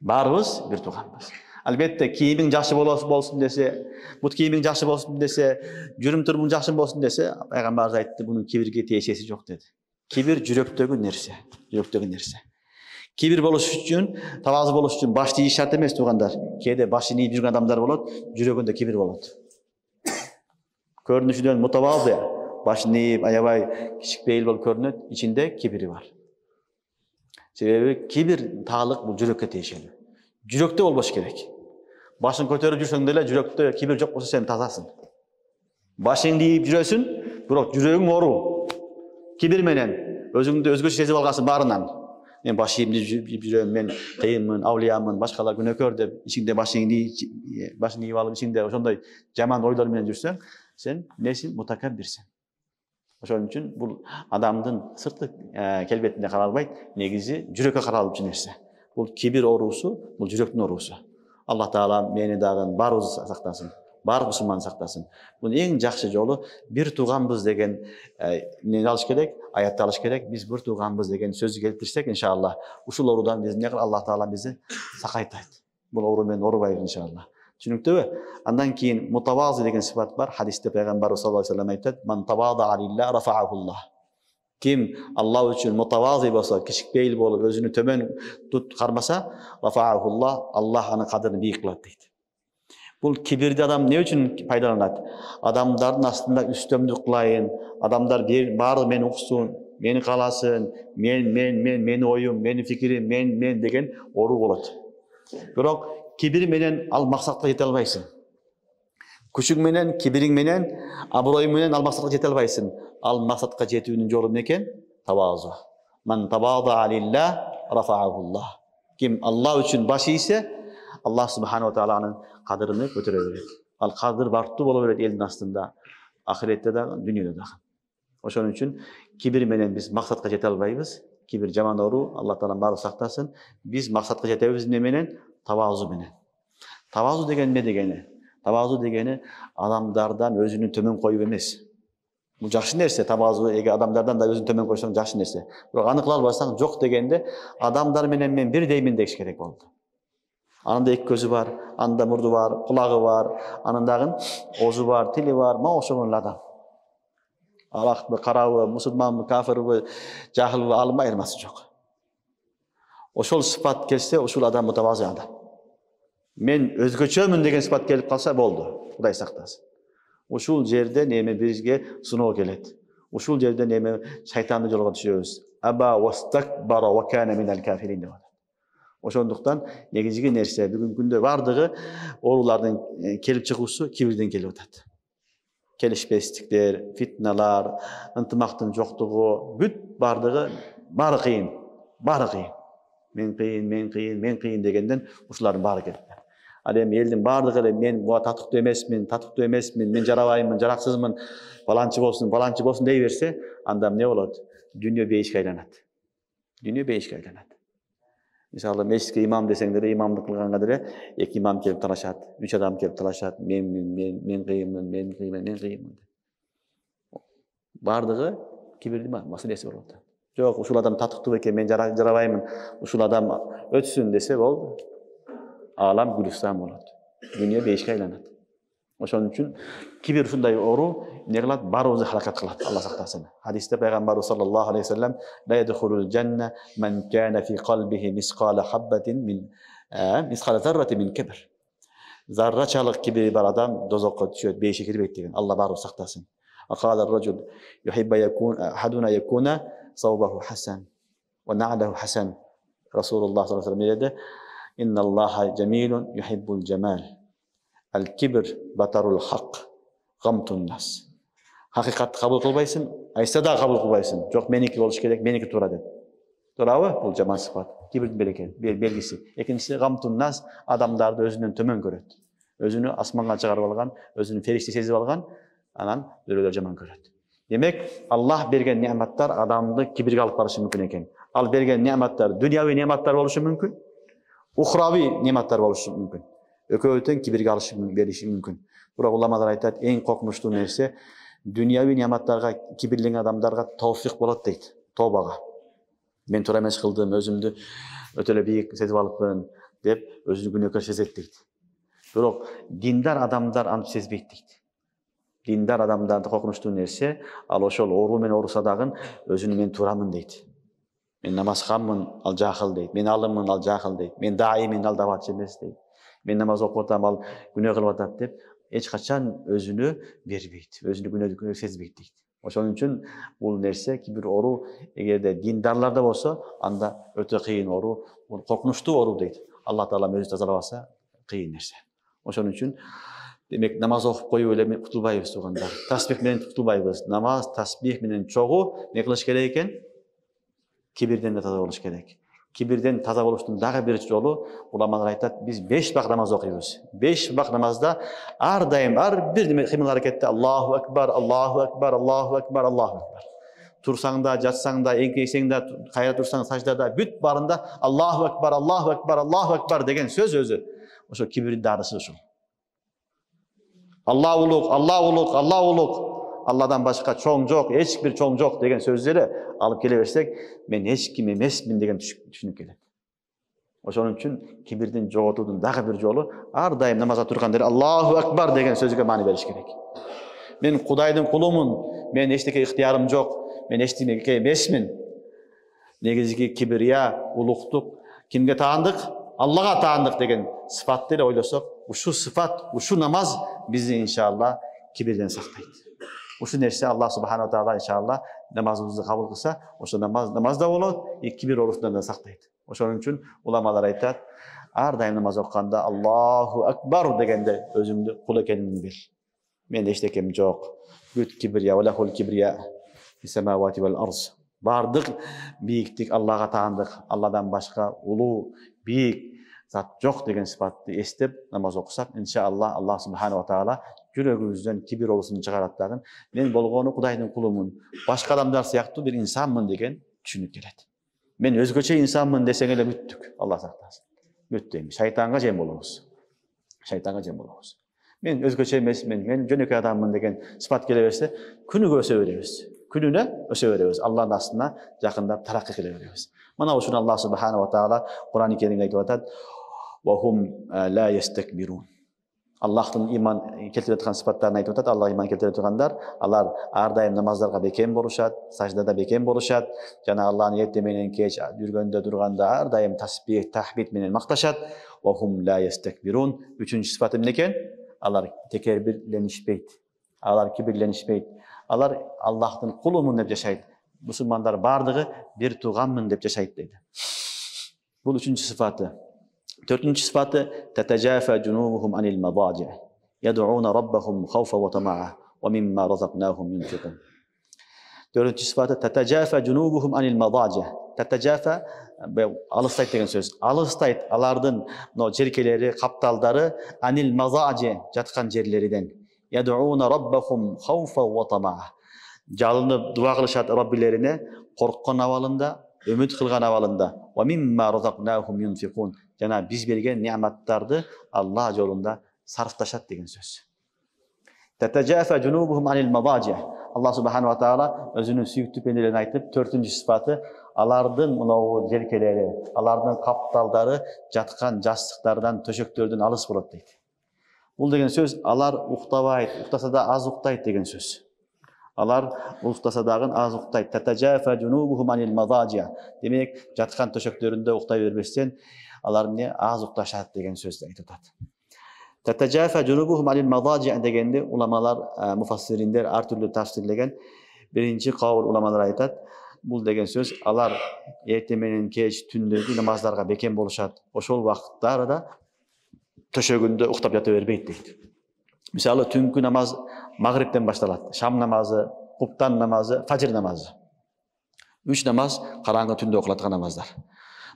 Баарыбыз бир тууганбыз. Албетте кийимиң жакшы болсун десе, бут кийимиң жакшы болсун десе, жүрүм турумуң жакшы болсун десе, пайгамбарыбыз айтты, бунун кибирге тиешеси жок деди. Кибир жүрөктөгү нерсе, жүрөктөгү нерсе. Кибир болуш үчүн, тавазы болуш үчүн башты ийиш шарт эмес туугандар. Кээде башын ийип жүргөн адамдар болот, жүрөгүндө кибир болот. Көрүнүшүнөн мутавазы, башын ийип, аябай кичикпейил болуп көрүнөт, ичинде кибири бар. Себеби кибир таалык бул жүрөккө тиешелүү. Жүрөктө болбош керек. Башын көтөрүп жүрсөң деле жүрөктө кибир жок болсо сен тазасың. Башыңды ийип жүрөсүң, бирок жүрөгүң оору. Кибир менен өзүңдү өзгөчө сезип алгансың баарынан. Мен баш ийип жүрөм, мен кыйынмын, аулиямын, башкалар күнөөкөр деп ичиңде башын ийип алып ичиңде ошондой жаман ойлор менен жүрсөң, сен несин? Мутакаббирсиң. Ошон үчүн бул адамдын сырткы келбетине каралбайт, негизи жүрөккө каралып жүрүн нерсе. Бул кибир оорусу, бул жүрөктүн оорусу. Аллах таала мени дагы баарыбызды сактасын, баар мусулман сактасын. Бул эң жакшы жолу бир тууганбыз деген эмени алыш керек, аятты алыш керек. Биз бир тууганбыз деген сөздү келтирсек, иншалла, ушул оорудан бизди Аллах таала бизди сакайтат. Бул оору менен оорубайбыз иншалла. Түшүнүктүбү? Андан кийин мутавазы деген сыпат бар. Хадисте пайгамбарыбыз саллаллаху алейхи ва саллям айтат: "Ман тавада лилла рафаахуллах." Ким Аллах үчүн мутавазы болсо, кичикпейил болуп, өзүнү төмөн кармаса, рафаахуллах, Аллах анын кадырын бийик кылат дейт. Бул кибирди адам не үчүн пайдаланат? Адамдардын астында үстөмдүк кылайын, адамдар баары мени уксун, мени кааласын, мени оюм, мени фикирим, мен деген оору болот. Бирок кибир менен ал максатка жете албайсың. Күчүң менен, кибириң менен, аброюң менен ал максатка жете албайсың. Ал максатка жетүүнүн жолу эмне экен? Тавазу. Ман тавада лилла рафаахуллах. Ким Аллах үчүн баш ийсе, Аллах субхана ва таала анын кадырын көтөрө берет. Ал кадыр бартуу боло берет элдин астында, ахиретте дагы, дүйнөдө дагы. Ошон үчүн кибир менен биз максатка жете албайбыз. Кибир жаман оору, Аллах таала баарын сактасын. Биз максатка жетебиз эмне менен? Тавазу менен. Тавазу деген эмне дегени? Тавазу дегени адамдардан өзүнү төмөн коюу эмес. Бул жакшы нерсе, тавазу адамдардан да өзүн төмөн койсоң жакшы нерсе. Бирок аны кыла албасаң жок дегенде адамдар менен мен бирдеймин деш керек болду. Анын да эки көзү бар, анын да мурду бар, кулагы бар, анын дагы оозу бар, тили бар, мага ошонгон эле адам. Алакпы, карабы, мусулманбы, кафирби, жахылбы, алымбы айырмасы жок. Ошол сыпат келсе, ушул адам мутавазы адам. Мен өзгөчөмүн деген сыпат келип калса болду. Кудай сактасын. Ушул жерден эми бизге сыноо келет. Ушул жерден эми шайтандын жолуна түшөбүз. Аба вастакбара ва кана минал кафирин деп атат. Ошондуктан негизги нерсе бүгүнкү күндө бардыгы оорулардын келип чыгуусу кибирден келип атат. Келишпестиктер, фитналар, ынтымактын жоктугу, бүт бардыгы баары кыйын. Баары кыйын. Мен кыйын дегенден ушулардын баары келет. Ал эми элдин бардыгы эле мен татыктуу эмесмин, мен жарабаймын, жараксызмын, баланчы болсун дей берсе, анда эмне болот? Дүйнө бейишке айланат. Дүйнө бейишке айланат. Мисалы, мешитке имам десең деле, имамдык кылганга деле эки имам келип талашат, 3 адам келип талашат, мен кыйынмын. Бардығы кибирдин маселеси болот. Жок, ушул адам татыктуу экен, мен жарабаймын, ушул адам өтсүн десе болду. Алам гүлүстан болот. Дүйнө бейишке айланат. Ошон үчүн кибир ушундай оору эмне кылат? Барыбызды харакат кылат. Алла сактасын. Хадисте пайгамбарыбыз саллаллаху алейхи ва саллям: "Ла ядхулул жанна ман кана фи қалбихи мисқала хаббатин мин мисқала зарратин мин кибр." Заррачалык кибири бар адам дозокко түшөт, бейишке кирбейт деген. Алла барыбызды сактасын. Акала ар-раджул юхиббу якун ахадуна якуна саубаху хасан ва нa'lahu хасан. Расулуллах саллаллаху алейхи ва саллям: "Инна Аллаха джамилун юхиббул джамал. Ал-кибр батарул хак, гамтун нас." Хакыйкатты кабыл кылбайсың, айса да кабыл кылбайсың. Жок, меники болуш керек, меники туура деп. Туурабы? Бул жаман сыфат. Кибирдин белгиси. Экинчиси гамтун нас, адамдарды өзүнөн төмөн көрөт. Өзүнү асманга чыгарып алган, өзүнүн фериште сезип алган, анан бирөөлөр жаман көрөт. Демек, Аллах берген неаматтар адамды кибирге алып барышы мүмкүн экен. Ал берген неаматтар дүйнөви неаматтар болушу мүмкүн, ухрави неаматтар болушу мүмкүн. Экөөтөн кибирге алышы бериши мүмкүн. Бирок уламалар айтат, эң коркунучтуу нерсе дүйнөви неаматтарга кибирлеген адамдарга тауфик болот дейт. Тобага. Мен туура эмес кылдым, өзүмдү өтө эле бийик сезип алыпмын деп өзүнүн күнөөкөр сезет дейт. Бирок диндар адамдар антип сезбейт дейт. Диндар адамдарды коркунучтуу нерсе, ал ошол оору менен ооруса дагы өзүнү мен туурамын дейт. Мен намазханмын, ал жахыл дейт. Мен алыммын, ал жахыл дейт. Мен дайымын, ал даватчы эмес дейт. Мен намаз окуп атам, ал күнөө кылып атат деп эч качан өзүнө бербейт. Өзүнүн күнөө сезбейт дейт. Ошон үчүн бул нерсе кибир оору эгерде диндарларда болсо, анда өтө кыйын оору, бул коркунучтуу оору дейт. Алла таала өзү тазалабаса кыйын нерсе. Ошон үчүн демек намаз окуп коюп эле кутулбайбыз туугандар. Тасбих менен кутулбайбыз. Намаз, тасбих менен чогуу не кылыш керек экен? Кибирден таза болуш керек. Кибирден таза болуштун дагы бир жолу уламалар айтат, биз 5 бак намаз окуйбуз. 5 бак намазда ар дайым ар бир кымыл аракетте Аллаху акбар, Аллаху акбар, Аллаху акбар, Аллаху акбар. Турсаң да, жатсаң да, эңкейсең да, кайра турсаң саждада, бүт барында Аллаху акбар, Аллаху акбар, Аллаху акбар деген сөз өзү. Ошо кибирдин дарысы ушул. Алла улук, Алла улук, Алла улук. Алладан башка чоң жок, эч бир чоң жок деген сөздөрү алып келе берсек, мен эч ким эмесмин деген түшүнүп келет. Ошон үчүн кибирдин жоготуудун дагы бир жолу ар дайым намазга турганда Аллаху акбар деген сөзгө маани бериш керек. Мен Кудайдын кулумун, мен эчтеке ыктыярым жок, мен эчтеке эмесмин. Негизги кибирия, улуктук кимге таандык? Аллага таандык деген сыфатты эле ойлосок, ушу сыфат, ушу намаз бизди иншалла кибирден сактайт. Ушу нерсе Алла субханаху таала иншалла намазыбызды кабыл кылса, ошо намазда болот, кибир оорусунан да сактайт. Ошон үчүн уламалар айтат, ар дайым намаз окуганда Аллаху акбар дегенде өзүмдү кул экенимди бил. Мен эчтекем жок. Бүт кибирия, валахул кибрия фис-самавати вал арз. Бардык бийиктик Аллага таандык. Алладан башка улуу, бийик зат жок деген сыфатты эстеп намаз окусак, иншалла Алла субханаху таала жүрөгүбүздөн кибир оорусун чыгарат дагы. Мен болгону Кудайдын кулумун, башка адамдар сыяктуу бир инсанмын деген түшүнүк келет. Мен өзгөчө инсанмын десең эле бүттүк. Алла сактасын. Бүттү эми. Шайтанга жем болобуз. Шайтанга жем болобуз. Мен өзгөчө эмесмин, мен жөнөкөй адаммын деген сыфат келе берсе, күнүгө өсө беребиз. Күнүнө өсө беребиз. Алланын астына жакындап тараккый кыла беребиз. Мына ушуну Алла субханаху таала Кур'ан-ы Керимде айтып атат: "Ва хум ла ястакбирун." Аллахтын иман келтире аткан сыфаттарын айтып атат. Аллах иман келтире тургандар, алар ар дайым намаздарга бекем болушат, саждада бекем болушат, жана Аллахны эрте менен кеч жүргөндө турганда ар дайым тасбих, тахмид менен макташат. Ва хум ла ястакбирун. Үчүнчү сыфаты эмне экен? Алар текербирленишпейт. Алар кибирленишпейт. Алар Аллахтын кулумун деп жашайт. Мусулмандар бардыгы бир тууганмын деп жашайт дейт. Бул үчүнчү сыфаты. Төртүнчү сыфаты татажафа жунубухум анил мадажи яд'уна раббахум хауфа ва тамаа ва мимма разакнахум юнфикун. Төртүнчү сыфаты татажафа жунубухум анил мадажи. Татажафа алыстайт деген сөз. Алыстайт алардын жеркелери, капталдары анил мадажи жаткан жерлериден. Яд'уна раббахум хауфа ва тамаа. Жалынып дуа кылышат Раббилерине корккон абалында, үмүт кылган абалында. Ва мимма разакнахум юнфикун. Жана биз берген неаматтарды Алла жолунда сарфташат деген сөз. Tatajafa junubuhum anil madaji. Allah subhanahu wa taala özünün süyüktü pendelerini aytıp 4-cü sıfatı alardın mınavu jelkeleri, alardın kaptaldары жатқан жастықтардан, төшөктөрдөн алыс болот дейт. Бул деген сөз алар уктабайт, уктаса да аз уктайт деген сөз. Алар уктаса дагы аз уктайт. Татажафа жунубухум анил мадажи. Демек, жатқан төшөктөрүндө уктай бербестен алар эмне аз укташат деген сөздү айтып атат. Tatacafâ cunubuhum anil madâci degende ulamalar, mufassirinler her türlü tafsirlegen. Birinci kavul ulamalar aytat. Bul degen söz alar ertemenen keç tündögü namazlarga beken boluşat. Oşol vaqtlarda töşөгүндө uktap yata berbeyt deydi. Misalı tünkü namaz Maghrib'den başlalat. Şam namazı, Kuptan namazı, Fajr namazı. 3 namaz karаңgı tündө okulatkan namazlar.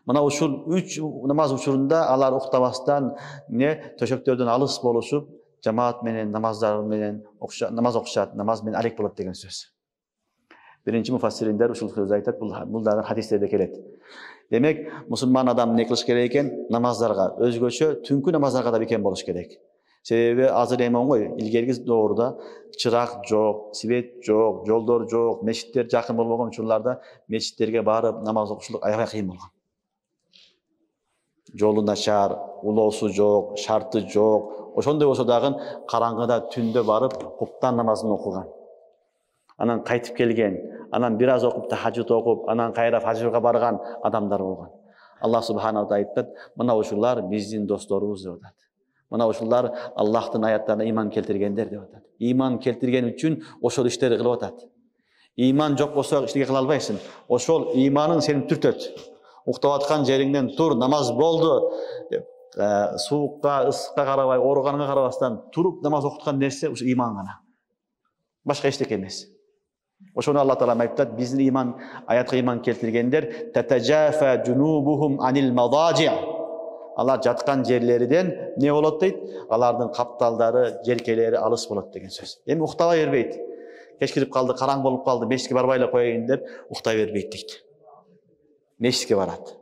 Mana uşul 3 namaz uçurunda alar uktavastan ne töşöktörden alыс boluşup cemaat menen namazlar menen namaz okuşat, namaz menen alek bolat degen söz. Birinci mufassirinler uşul söz aytat, bul dagы hadislerde kelet. Demek musulman adam ne kılış gerek eken namazlarga özgöçö tünkü namazlarga da beken boluş gerek. Sebebi azır emen goy, ilgergi doğruda çırak jok, sibet jok, joldor jok, meçitler jakın bolbogon учурларда meçitlerge barıp namaz okuşuluk ayağa kıyım bolgan. Жолу начар, улоосу жок, шарты жок. Ошондой болсо дагы караңгыда түндө барып куптан намазын окуган. Анан кайтып келген, анан бир аз окуп тахажжуд окуп, анан кайра фажрга барган адамдар болгон. Аллах субханаху тааля айтат, мына ушулар биздин досторубуз деп атат. Мына ушулар Аллахтын аяттарына иман келтиргендер деп атат. Иман келтирген үчүн ошол иштерди кылып атат. Иман жок болсо эчтеке кыла албайсың. Ошол иманың сени түртөт. Уктап аткан жериңден тур, намаз болду деп, суукка, ысыкка карабай, ооруганга карабастан туруп намаз окуткан нерсе ушу иман гана. Башка эчтеке эмес. Ошону Алла Таала айтат, биздин иман, аятка иман келтиргендер татажафа жунубухум анил мадажи. Алар жаткан жерлериден не болот дейт? Алардын капталдары, желкелери алыс болот деген сөз. Эми уктабай бербейт. Кеч кирип калды, караң болуп калды, мешитке барбай эле коеюн деп уктай бербейт дейт. Мешитке барат.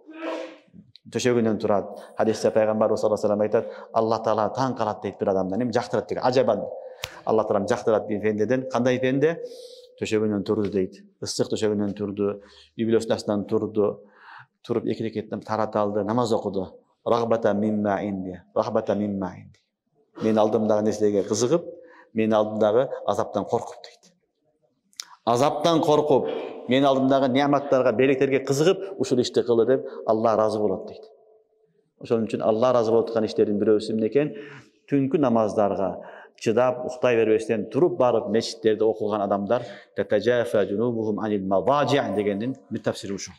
Төшөгүнөн турат. Хадисте пайгамбарыбыз саллаллаху алейхи ва саллям айтат, Алла Таала таң калат дейт бир адамдан, эми жактырат деген. Ажабан. Алла Таала жактырат бир пендеден. Кандай пенде? Төшөгүнөн турду дейт. Ысык төшөгүнөн турду, үй бүлөсүнөн турду, туруп эки рекеттен тарат алды, намаз окуду. Рахбата мимма инди. Рахбата мимма инди. Мен алдымдагы нерселерге кызыгып, мен алдымдагы азаптан коркуп дейт. Азаптан коркуп, мен алдымдагы неаматтарга, беректерге кызыгып, ушул ишти кылы деп Алла разы болот дейт. Ошон үчүн Алла разы болуп аткан иштердин бирөөсү эмне экен? Түнкү намаздарга чыдап, уктай бербестен туруп барып мешиттерде окуган адамдар татажафа жунубухум анил мадажи дегендин бир тафсири ушул.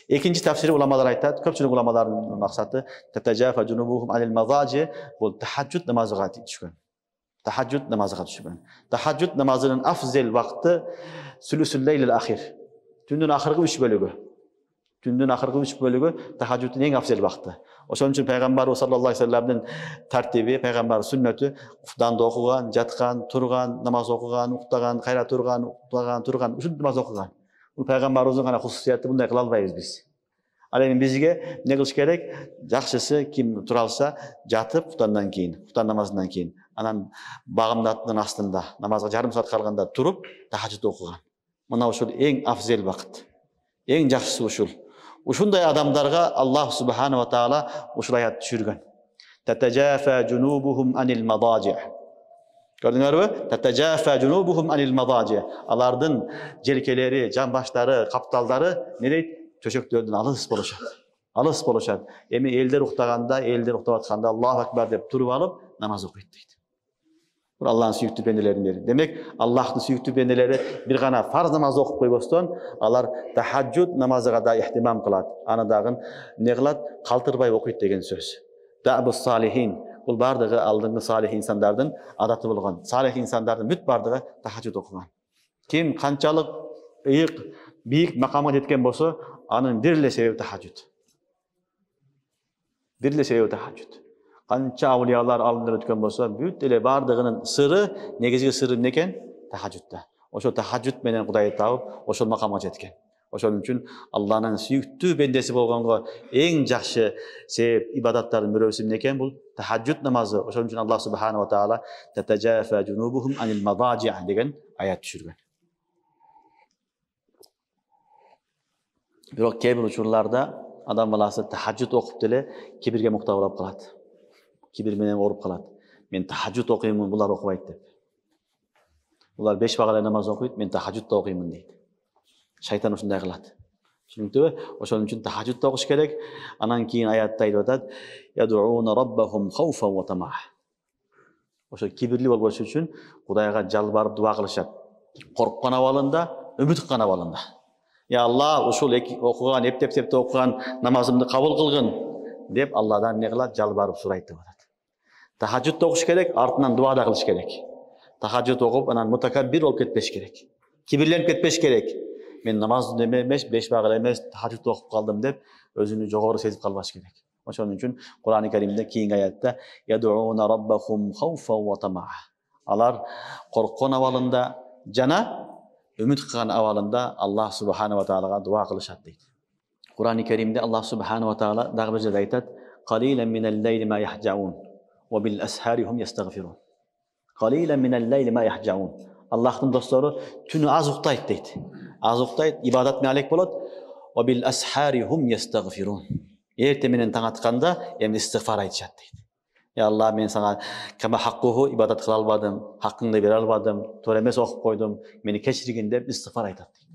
Экинчи тафсири уламалар айтат, көпчүлүк уламалардын максаты татажафа жунубухум анил мадажи бул тахажжуд намазыга түшкөн. Tahajjud namazıga düşüben. Tahajjud namazının afzel vakti sülüsül leylil ahir. Tündün ahırgı 3 bölügü. Tündün ahırgı 3 bölügü tahajjudun en afzel vakti. Oşon üçün Peygamber sallallahu aleyhi ve sellem'nin tertibi, Peygamber sünneti ufdanda okugan, jatkan, turgan, namaz okugan, uktagan, kayra turgan, uktagan, turgan, uşun namaz okugan. Bu Peygamberimizin gana hususiyeti bunday kıla albayız biz. Al endi bizge ne kılış gerek? Жақшысы kim turalsa jatıp uftandan keyin, uftan namazından keyin. Anan bağımdatının astında, namazga жарым saat kalganda turup tahajjud okugan. Mına uşul en afzel vakit. En жақшысы uşul. Uşunday adamlarga Allah subhanahu wa taala uşul ayat düşürgen. Tatajafa junubuhum anil madaji. Gördüңөр mü? Tatajafa junubuhum anil madaji. Alardın jelkeleri, janbaşları, kaptaldары ne deyt? Töşöktörдөн alыс boluşat. Alыс boluşat. Эми элдер уктаганда, элдер уктап атканда Аллаху акбар деп туруп алып намаз окуйт дейт. Bu Allah'ın süyüktü bendelerinleri. Demek Allah'ın süyüktü bendeleri bir gana farz namazı okup koyboston, alar tahajjud namazıga da ihtimam kılat. Anadağın ne kılat? Kaltırbay okuyut degen söz. Da'bus salihin. Bu bardığı aldığını salih insanlardan adatı bulgan. Salih insanlardan büt bardığı tahajjud okugan. Kim kançalık ıyık, büyük makama yetken bolsa, anın birle sebebi tahajjud. Birle sebebi tahajjud. Kança avliyalar alınır ötken bolsa, büyük ele bardığının sırrı, negizgi sırrı neken? Tahajjudda. Oşo tahajjud menen Kudayı taup, oşol makama jetken. Ошон үчүн Алланын сүйүктүү бендеси болгонго эң жакшы себеп ибадаттардын бирөөсү эмне экен? Бул тахажжуд намазы. Ошон үчүн Аллах субханаху ва таала татажафа жунубухум анил мадажи деген аят түшүргөн. Бирок кээ бир учурларда адам баласы тахажжуд окуп деле кибирге мукта болуп калат. Кибир менен ооруп калат. Мен тахажжуд окуймун, булар окубайт деп. Булар 5 багалай намаз окуйт, мен тахажжуд да окуймун дейт. Шайтан ушундай кылат. Түшүнүктүбү? Ошон үчүн тахажжуд да окуш керек. Анан кийин аятта айтып атат: "Ядууна раббахум хауфан ва тамаа". Ошо кибирли болбош үчүн Кудайга жалбарып дуа кылышат. Корккан абалында, үмүт кылган абалында. Я Аллах, ушул окуган, эптеп окуган намазымды кабыл кылгын деп Алладан не кылат? Жалбарып сурайт деп атат. Тахажжуд да окуш керек, артынан дуа да кылыш керек. Тахажжуд окуп, анан мутакаббир болуп кетпеш керек. Кибирленип кетпеш керек. Мен намаз эмес, 5 багал эмес, тахажжуд окуп калдым деп өзүнү жогору сезип калбаш керек. Ошон үчүн Кур'ан-ы Каримде кийинки аятта ядууна раббахум хауфан ва тамаа. Алар корккон абалында жана үмүт кылган абалында Аллах субханаху ва таалага дуа кылышат дейт. Кур'ан-ы Каримде Аллах субханаху ва таала дагы бир жерде айтат: "Қалилан минал лейли ма яхжаун ва бил асхари хум ястагфирун." Қалилан минал лейли ма яхжаун. Аллахтын достору түнү аз уктайт дейт. Аз уктайт, ибадат менен алек болот. Ва бил асхари хум ястагфирун. Эрте менен таң атканда эми истигфар айтышат дейт. Я Аллах, мен сага кама хаккуху ибадат кыла албадым, хаккыңды бере албадым, туура эмес окуп койдум, мени кечиргин деп истигфар айтат дейт.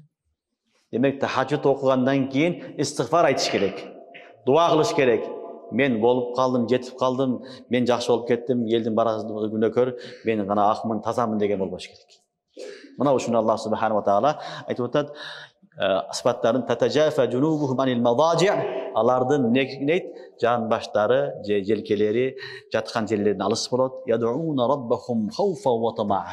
Демек тахажжуд окугандан кийин истигфар айтыш керек. Дуа кылыш керек. Мен болуп калдым, жетип калдым, мен жакшы болуп кеттим, элдин барасындагы күнөөкөр, мен гана акмын, тазамын деген болбош керек. Мына ушуну Аллах субханаху ва таала айтып атат. Сыпаттарын татажафа жунубухум анил мадажи. Алардын нейт жан баштары, желкелери жаткан жерлерден алыс болот. Ядууна раббахум хауфан ва тамаа.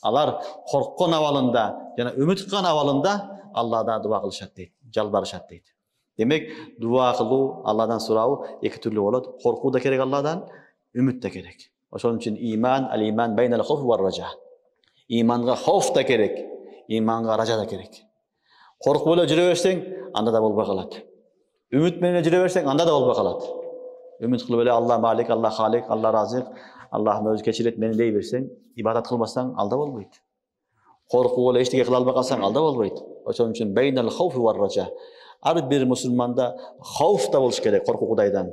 Алар корккон абалында жана үмүт кылган абалында Алладан дуа кылышат дейт, жалбарышат дейт. Демек, дуа кылуу, Алладан суроо эки түрлүү болот. Коркуу да керек Алладан, үмүт да керек. Ошон үчүн ал-иман байнал хауф ва ража. Иманга хауф да керек, иманга ража да керек. Коркуп эле жүрө берсең, анда да болбой калат. Үмүт менен жүрө берсең, анда да болбой калат. Үмүт кылып эле Алла Малик, Алла Халик, Алла Разик, Аллахым өзү кечирет мени дей берсең, ибадат кылбасаң, алда болбойт. Коркуп эле эчтеке кыла албай калсаң, алда болбойт. Ошон үчүн байнал хауф ва ража. Ар бир мусулманда хауф да болуш керек, коркуу Кудайдан,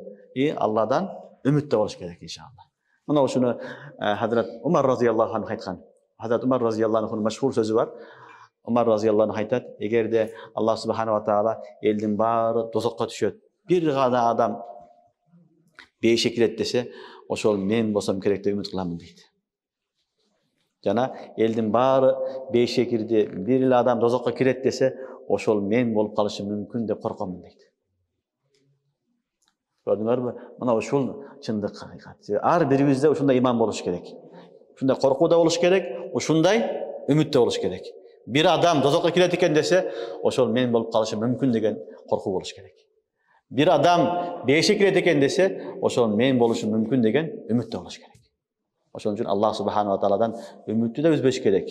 Алладан үмүт да болуш керек иншалла. Мына ушуну Хазрат Умар разыйаллаху анху айткан. Хазрат Умар разыйаллаху анхунун машхур сөзү бар. Умар разыйаллаху анху айтат: эгерде Аллах субханаху ва таала элдин баары дозокко түшөт, бир гана адам бейишке кирет десе, ошол мен болсом керек деп үмүт кыламын дейт. Жана элдин баары бейишке кирди, бир эле адам дозокко кирет десе, ошол мен болуп калышы мүмкүн деп коркомун дейт. Көрдүңөрбү? Мына ушул чындык hakыйкат. Ар бирибизде ушундай иман болуш керек. Ушундай коркуу да болуш керек, ушундай үмүт да болуш керек. Бир адам дозокко кирет экен десе, ошол мен болуп калышы мүмкүн деген коркуу болуш керек. Бир адам бейишке кирет экен десе, ошол мен болушу мүмкүн деген үмүт да болуш керек. Ошон үчүн Аллах субханаху ва тааладан үмүттү да үзбөш керек.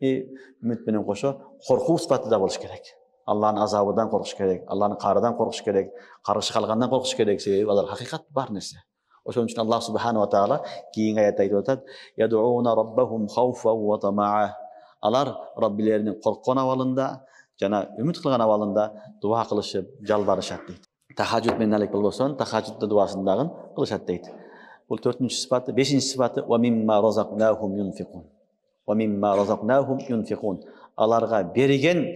Үмүт менен кошо коркуу сыпаты да болуш керек. Алланын азабынан коркуш керек, Алланын карыдан коркуш керек, каршы калгандан коркуш керек, себеби алар hakыйкат бар нерсе. Ошон үчүн Аллах субханаху ва таала кийинки аятта айтып атат: "Ядууна раббахум хауфан ва тамаа." Алар Раббилеринин корккон абалында жана үмүт кылган абалында дуа кылышып, жалбарышат дейт. Тахажжуд менен алек болбосо, тахажжудда дуасын дагы кылышат дейт. Бул 4-нчү сыпаты, 5-нчи сыпаты ва мимма разакнахум юнфикун. Ва мимма разакнахум юнфикун. Аларга берген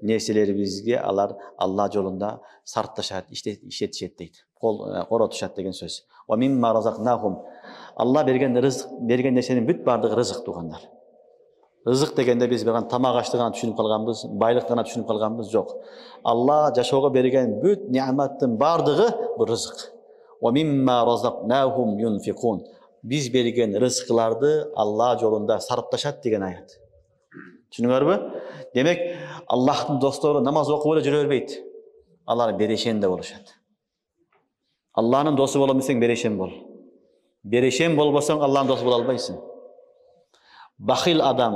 нерселерибизге алар Алла жолунда сарпташат, иштетишет дейт. Коротушат деген сөз. Ва мимма разакнахум. Алла берген рызык, берген нерсенин бүт бардыгы рызык тугандар. Рызык дегенде биз бир тамак аштык гана түшүнүп калганбыз, байлык гана түшүнүп калганбыз, жок. Алла жашоого берген бүт неаматтын бардыгы бул рызык. Ва мимма разакнахум юнфикун. Биз берген рызыкларды Алла жолунда сарпташат деген аят. Түшүнүңөрбү? Демек, Аллахтын достору намаз окуп эле жүрө бербейт. Алар берешен да болушат. Алланын досу болом десең берешен бол. Берешен болбосоң Алланын досу боло албайсың. Бахил адам,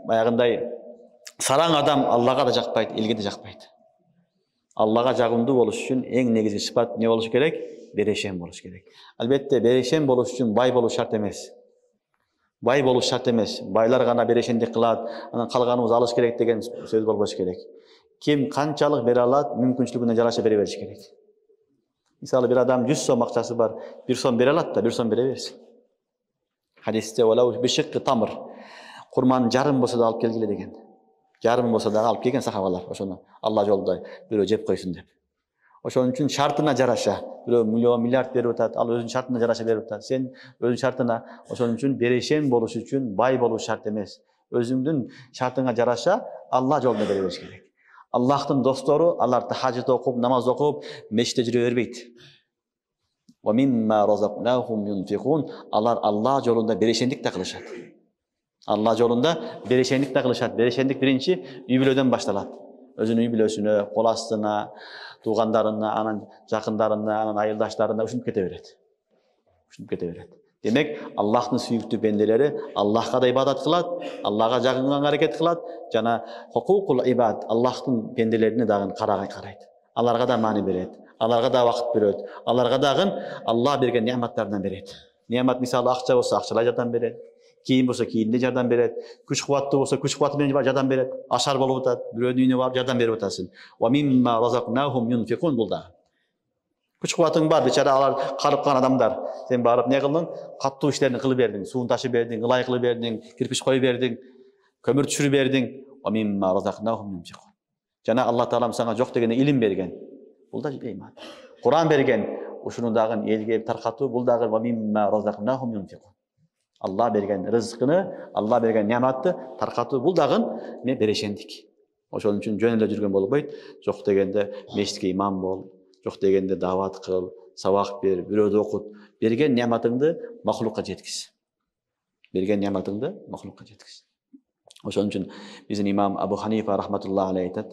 баягындай Сараң адам Аллаға да жақпайды, елге де жақпайды. Аллаға жағымды болуш үшін ең негізгі сипат не болуш керек? Берешен болуш керек. Әлбетте, берешен болуш үшін бай болуш шарт емес. Бай болуш шарт емес. Байлар ғана берешендік қылады, анан қалғанымыз алыш керек деген сөз болбош керек. Ким қанчалық бере алады, мүмкіншілігіне жараша бере бериш керек. Мысалы, bir адам 100 сом ақчасы бар, 1 сом бере алады да, 1 сом бере берсин. Хадисте «Валау бишиққи тамр» құрманын жарым болса да алып келгиле деген. Жарым болса да алып келген сахабалар, ошону Алла жолунда бирөө жеп койсун деп. Ошон үчүн шартына жараша, бирөө миллион миллиард берип атат, ал өзүнүн шартына жараша берип атат. Сен өзүнүн шартына, ошон үчүн берешен болуш үчүн бай болуш шарт эмес. Өзүңдүн шартыңа жараша Алла жолунда бере бериш керек. Аллахтын достору, алар тахажжуд окуп, намаз окуп, мешитте жүрө бербейт. Алар Алла жолунда берешендик да кылышат. Алла жолунда берешендик да кылышат. Берешендик биринчи үй бүлөдөн башталат. Өзүнүн үй бүлөсүнө, кол астына, туугандарына, анан жакындарына, анан айылдаштарына ушинтип кете берет. Ушинтип кете берет. Демек, Аллахтын сүйүктүү бенделери Аллахка да ибадат кылат, Аллага жагынганга аракет кылат, жана хукукул ибад Аллахтын бенделерине дагы карайт. Аларга да маани берет, аларга да убакыт берет, аларга дагы Алла берген неаматтардан берет. Неамат мисалы акча болсо акчалай жардам берет, кийим болсо кийимде жардам берет, күч кубаттуу болсо күч кубаты менен жардам берет, ашар болуп атат, бирөөнүн үйүнө барып жардам берип атасың. Ва мимма разакнахум юнфикун булда. Күч кубатың бар, бечара алар карып калган адамдар. Сен барып не кылдың? Каттуу иштерин кылып бердиң, суун ташып бердиң, ылай кылып бердиң, кирпич коюп бердиң, көмүр түшүрүп бердиң. Ва мимма разакнахум юнфикун. Жана Алла Таалам сага жок дегенде илим берген. Бул да ыйман. Куран берген, ушуну дагы элге таркатуу, бул дагы ва мимма разакнахум юнфикун. Алла берген рызкыны, Алла берген неаматты таркатуу, бул дагы не берешендик. Ошон үчүн жөн эле жүргөн болбойт. Жок дегенде мешитке имам бол, жок дегенде дават кыл, сабак бер, бирөөдү окут. Берген неаматыңды махлукка жеткиз. Берген неаматыңды махлукка жеткиз. Ошон үчүн биздин имам Абу Ханифа рахматуллахи алейхи айтат.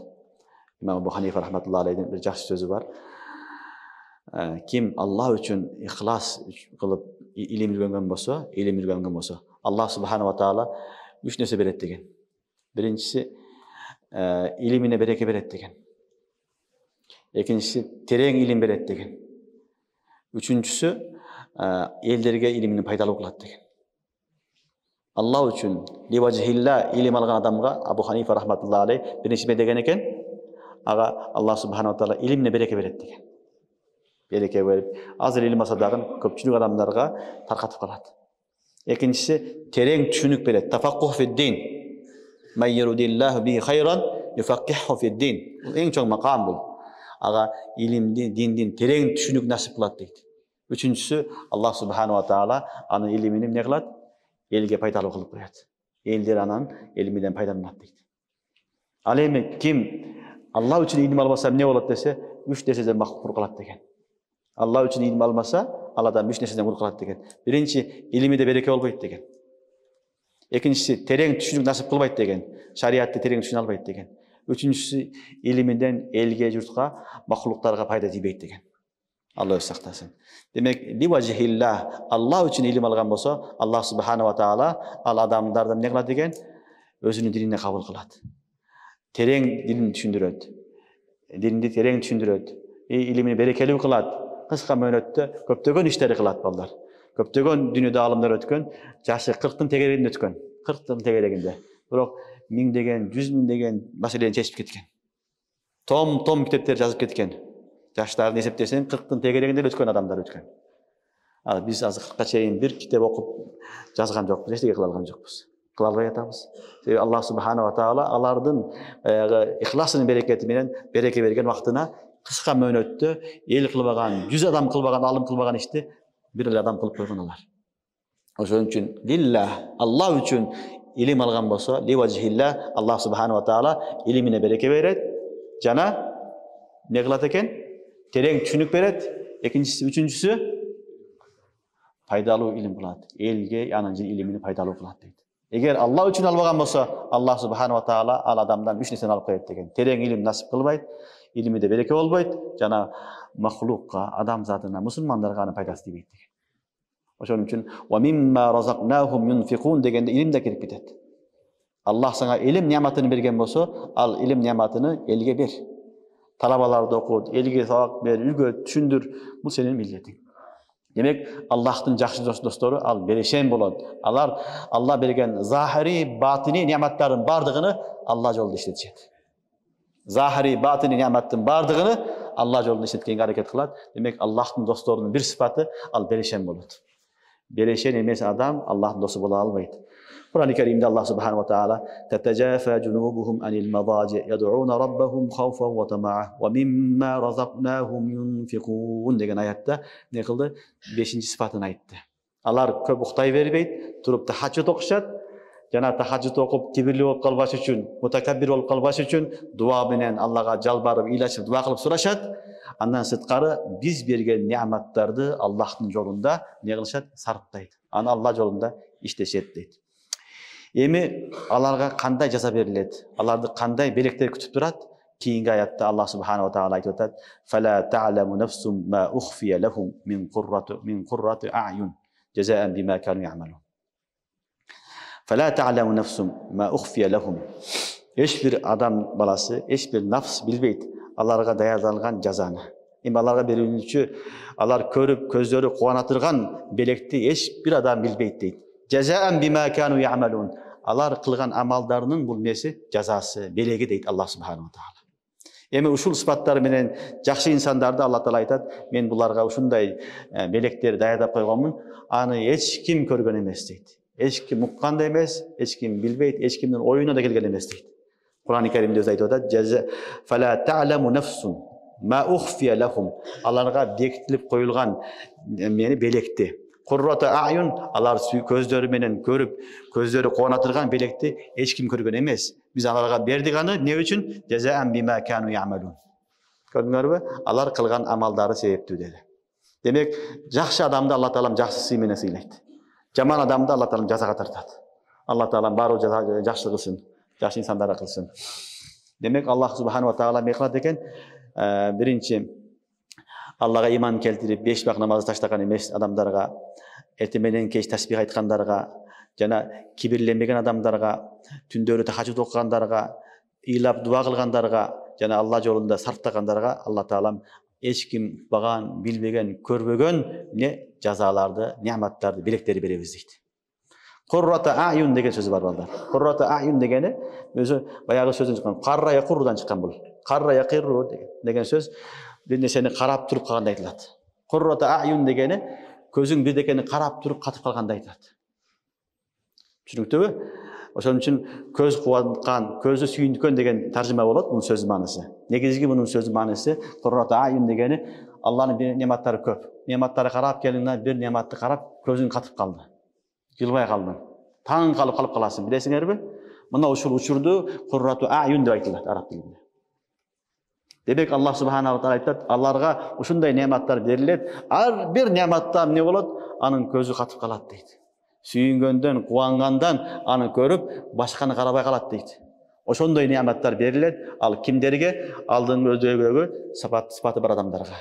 Имам Абу Ханифа рахматуллахи алейхидин бир жакшы сөзү бар. Ким Алла үчүн ихлас кылып илим үйрөнгөн болсо, Алла субхана ва таала 3 нерсе берет деген. Биринчиси илимине береке берет деген. Экинчиси терең илим берет деген. Үчүнчүсү элдерге илимин пайдалуу кылат деген. Алла үчүн ливажхилла илим алган адамга Абу Ханифа рахматуллахи алейхи биринчи деген экен, ага Алла субхана ва таала илимине береке берет деген. Береке берип, азыр илим алса дагы көпчүлүк адамдарга таркатып калат. Экинчиси терең түшүнүк берет. Тафаккух фид-дин. Ман юридиллаху бихи хайран юфаккиху фид-дин. Эң чоң макам бул. Ага илимди, диндин терең түшүнүк насип кылат дейт. Үчүнчүсү Аллах субхана ва таала анын илимин эмне кылат? Элге пайдалуу кылып коет. Элдер анан илиминен пайдаланат дейт. Ал эми ким Алла үчүн илим албаса эмне болот десе, 3 нерседен макрур калат деген. Алла үчүн илим алмаса, ал адам 3 нерседен макрур калат деген. Биринчи, илимиде береке болбойт деген. Экинчиси, терең түшүнүк насип кылбайт деген. Шариатты терең түшүнө албайт деген. Үчүнчүсү, илимиден элге, журтка, махлуктарга пайда тийбейт деген. Алла өз сактасын. Демек, ливажхилла, Алла үчүн илим алган болсо, Алла субхана ва таала ал адамдарды эмне кылат деген? Өзүнүн динине кабыл кылат. Терең динин түшүндүрөт. Динди терең түшүндүрөт. Илимини берекелүү кылат. Кыска мөөнөттө көптөгөн иштери кылат балдар. Көптөгөн дүйнөдө алымдар өткөн, жашы 40-тын тегерегинде өткөн. 40-тын тегерегинде. Бирок 1000 деген, 100 000 деген маселени чечип кеткен. Том китептер жазып кеткен. Жаштарын эсептесең 40-тын тегерегинде өткөн адамдар өткөн. Ал биз азыр 40-ка чейин бир китеп окуп жазган жокпуз, эчтеке кыла алган жокпуз. Кыла албай атабыз. Себеби Аллах субхана ва таала алардын ихласынын берекети менен береке берген вактына кыска мөөнөттө эл кылбаган, 100 адам кылбаган, алым кылбаган ишти бир эле адам кылып койгон алар. Ошон үчүн лилла, Алла үчүн илим алган болсо, ливажхилла, Аллах субхана ва таала илимине береке берет, жана не кылат экен? Терең түшүнүк берет. Экинчиси, үчүнчүсү пайдалуу илим кылат. Элге анын илимини пайдалуу кылат дейт. Эгер Алла үчүн албаган болсо, Аллах субхана ва таала ал адамдан 3 нерсени алып коет деген. Терең илим насип кылбайт, илимиде береке болбойт, жана махлукка, адам затына, мусулмандарга анын пайдасы тийбейт деген. Ошон үчүн ва мимма разакнахум юнфикун дегенде илим да кирип кетет. Allah sana ilim nimetini bergen bolsa, al ilim nimetini elge ber. Talabalarda okut, elge sabak ber, uyga düşündür. Bu senin milletin. Demek Allah'ın жақсы dostları al berişen bolot. Allah bergen zahiri, batini nimetlerin bardığını Allah yolunda işletecek. Zahiri, batini nimetin bardığını Allah yolunda işletkenге hareket kılat. Demek Allah'ın dostlarının bir sıfatı al berişen bolot. Berişen emes adam Allah'ın dostu bola almaydı. Kur'an-ı Kerim'de Allah Subhanahu ve Teala "Tetecafa cunubuhum anil madaci yed'un rabbahum khawfan ve tama'a ve mimma razaqnahum yunfikun" degan ayette ne kıldı? 5. sıfatını aytты. Alar köp uktay berbeyt, turup tahajjud okuşat. Jana tahajjud okup kibirli bolup kalbaş üçün, mutakabbir bolup kalbaş üçün dua menen Allah'a jalbarıp, ilaçıp, dua kılıp suraşat. Andan sırtqары biz bergen nimetlerdi Allah'ın yolunda ne kılışat? Sarptaydı. Ana Allah yolunda işleşet deydi. Emi alarga qanday jaza beriledi? Alardı qanday belekler kütüp durat? Keyingi ayatda Allah Subhanahu ve Teala aytып атат: "Fala ta'lamu nafsum ma ukhfiya lahum min qurrati a'yun jazaan bima kanu ya'malun." Fala ta'lamu nafsum ma ukhfiya lahum. Hiçbir adam balası, hiçbir nafs bilbeyt alarga dayarlangan jazаны. Emi alarga berilүүчү, alar körüp közleri kuwanatırgan belekti hiçbir adam bilbeyt deydi. Cezaan bima kanu ya'malun. Alar kılgan amallarının bu nesi? Cezası, belegi deydi Allah Subhanahu wa Taala. Emi uşul sıfatları menen жақсы insanlarda Allah Taala aytat, men bularga uşunday belekleri dayadap koyganmын, аны hiç kim körgön emes deydi. Hiç kim uqqan da emes, hiç kim bilbeyt, hiç kimden oyuna da kelgen emes deydi. Kur'an-ı Kerim'de öz aytып атат, "Fala ta'lamu nafsun ma ukhfiya lahum." Alarga bekitilip koyulgan meni belekti. Qurrata a'yun, alar közleri menen körüp, közleri kuwanatırgan belekti hiç kim körgön emes. Biz alarga berdik аны ne üçün? Jazaan bima kanu ya'malun. Gördüңөрбү? Alar kılgan amaldары себептүү dedi. Demek жақсы adamды Allah Taala жақсы сый менен сыйлайт. Жаман adamды Allah Taala жазага тартат. Allah Taala баары жақсы кылсын, жақсы insanlara kılsın. Demek Allah Subhanahu ve Taala ne kılat eken? Birinci Allah'a iman keltirip 5 vakt namazı taşlagan emes adamlarga, ertemenen keç tasbih aytkanlarga, jana kibirlenmegen adamlarga, tündörü tahajjud okuganlarga, ilap dua kılganlarga, jana Allah yolunda sarftaganlarga Allah Taala hiç kim bagan, bilbegen, körbegen ne jazalardı, nimetlerdi, belekleri berебиз deydi. Qurrata a'yun degan söz var balдар. Qurrata a'yun degeni özü bayagı sözden çıkan, qarra yaqurrudan çıkan bul. Qarra yaqirru degan söz bir neseni qarap turup kalganda aytılат. Qurrata a'yun degeni közüň birdekeni qarap turup katıp kalganda aytılат. Түшүнүктүүбү? Ошон үчүн көз кубаткан, көзү сүйүнткөн деген таржыма болот бунун сөзү маанысы. Негизги бунун сөзү маанысы Qurrata a'yun дегени Алланын бир нематтары көп. Нематтары карап келиңдер, бир нематты карап көзүң катып калды. Жылбай калдың. Таң калып каласың, билесиңерби? Мына ушул учурду Qurratu a'yun деп айтылат араб тилинде. Демек Allah Subhanahu wa Taala айтат, аларга ушундай нематтар берилет. Ар бир нематтан эмне болот? Анын көзү катып калат дейт. Сүйүнгөндөн, кубангандан аны көрүп, башканы карабай калат дейт. Ошондой нематтар берилет. Ал кимдерге? Алдыңкы өздөгөгө сыпаты бар адамдарга.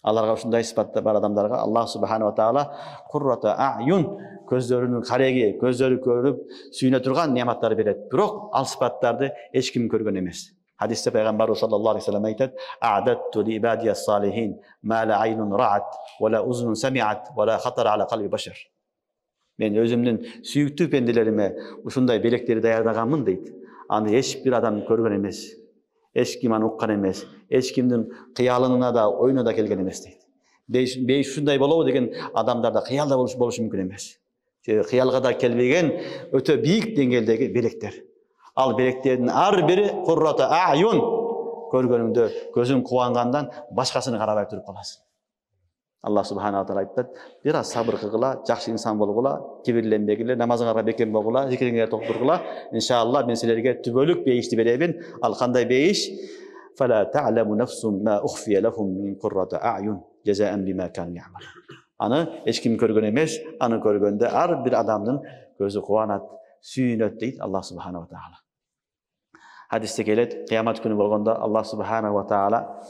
Аларга ушундай сыпаты бар адамдарга Allah Subhanahu wa Taala Qurrata a'yun, көздөрүнүн кареги, көздөрү көрүп, сүйүнө турган нематтар берет. Бирок ал сыпаттарды эч ким көргөн эмес. Hadiste Peygamber sallallahu aleyhi ve sellem aytat: "A'dattu li ibadiyas salihin ma la aynun ra'at ve la uzunun sami'at ve la khatara ala qalbi bashar." Men özümdün süýüktүү pendelerime uşunday belekleri dayardaganmын deyt. Аны eç bir adam körgön emes. Eç kim аны ukkan emes. Eç kimdin kıyalına da oyuna da kelgen emes deyt. Bey şunday bolobу деген adamlarda kıyal da boluşu mümkün emes. Kıyalga da kelbegen öte büyük dengeldeki belekler. Al beleklerinin ar biri Qurrata a'yun. Körgönüңdө gözüň kuwangandan başkasyny karabay turup kalasın. Allah Subhanahu wa Taala ayttat, biraz sabır kılgıla, жақсы insan bolgula, kibirlenmegile, namazıňarga beken bolgula, zikiriňe tokturgula. İnşallah men silerge tübölük beýişdi berebin. Al kanday beýiş? Fala ta'lamu nafsun ma ukhfiya lahum min qurrati a'yun jazaan bima kanu ya'malun. Аны hiç kim körgön emes, аны körgönde ar bir adamdın gözü kuwanat, süýünöt deyit Allah Subhanahu wa Taala. Hadiste gelet, kıyamet günü bolganda Allah Subhanahu wa Taala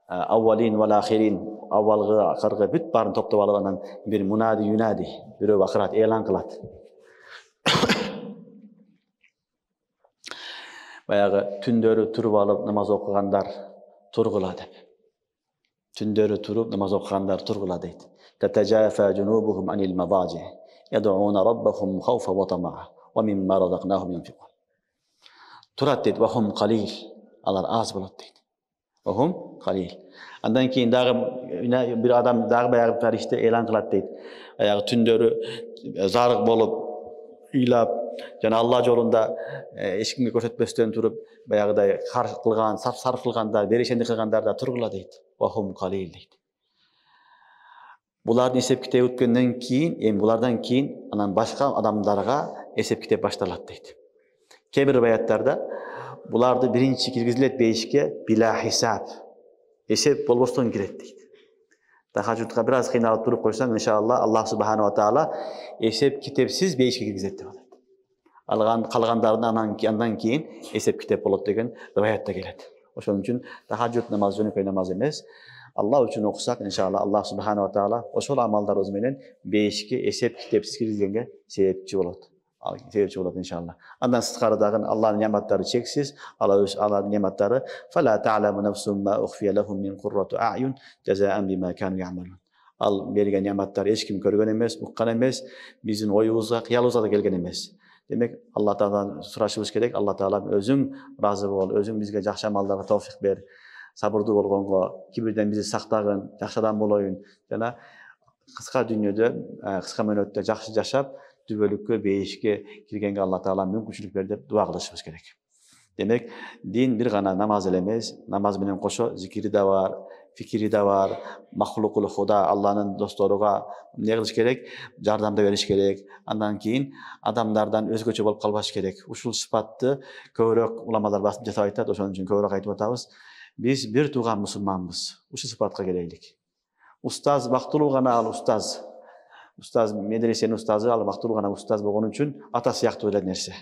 avvalin ve ahirin, avvalgı, akırgı büt barın toptab alğandan bir munadi yunadi, bir bakirat elan kılat. баягы түндөрү туруп алып намаз окугандар тургула деп. Түндөрү туруп намаз окугандар тургула дейт. Tatajafa junubuhum anil madaji yad'una rabbahum khawfan wa tama'a wa mimma razaqnahum yunfiqun. Турат дейт, wa hum qalil. Алар аз болот дейт. Wa hum qalil. Андан кийин дагы бир адам дагы баягы тарихте элан кылат дейт. Баягы түндөрү зарык болуп, ыйлап, жана Алла жолунда эч кимге көрсөтпөстөн туруп, баягыдай карж кылган, сарп кылгандар, берешендик кылгандар да тургула дейт. Wa hum qalil дейт. Булардын эсеп китеби өткөндөн кийин, булардан кийин анан башка адамдарга эсеп китеп башталат дейт. Кээ бир риwayаттарда буларды биринчи киргизилет бейишке била хисап. Эсеп болбостон кирет дейт. Тахажудка бир аз кыйналып туруп койсоң, иншалла Аллах субхана ва таала эсеп китепсиз бейишке киргизет деп атат. Калгандардын андан кийин эсеп китеп болот деген риwayатта келет. Ошон үчүн тахажуд намазы жөнөкөй намаз эмес. Аллах үчүн окусак, иншалла Аллах субхана ва таала ошол амалдарыбыз менен бейишке эсеп китепсиз киргизгенге себепчи болот. Себепчи болот иншалла. Андан сырткары дагы Аллахтын нематтары чексиз. Аллахтын нематтары фала ta'lamu nafsun ma ukhfiya lahum min qurrati a'yun jazaan bima kanu ya'malun. Ал берген нематтар эч ким көргөн эмес, уккан эмес, биздин оюбузга, кыялыбызга да келген эмес. Демек, Алла Тааладан сурашыбыз керек. Алла Таала өзүң ыраазы бол, өзүң бизге жакшы амалдарга товфик бер. Сабырдуу болгонго, кибирден бизди сактагын, жакшы адам болоюн. Жана кыска дүйнөдө, кыска мөөнөттө жакшы жашап, түбөлүккө, бейишке киргенге Алла Таала мүмкүнчүлүк бер деп дуа кылышыбыз керек. Демек, дин бир гана намаз эле эмес, намаз менен кошо зикири да бар, фикири да бар, махлукул худа, Алланын досторуга эмне кылыш керек? Жардамда бериш керек. Андан кийин адамдардан өзгөчө болуп калбаш керек. Ушул сыпатты көбүрөөк уламалар басып жасап айтат, ошон үчүн көбүрөөк айтып атабыз. Биз бир тууган мусулманбыз. Ушул сыпатка келейлик. Устаз бактылуу гана ал устаз. Устаз медресенин устазы, ал бактылуу гана устаз болгон үчүн ата сыяктуу эле нерсе.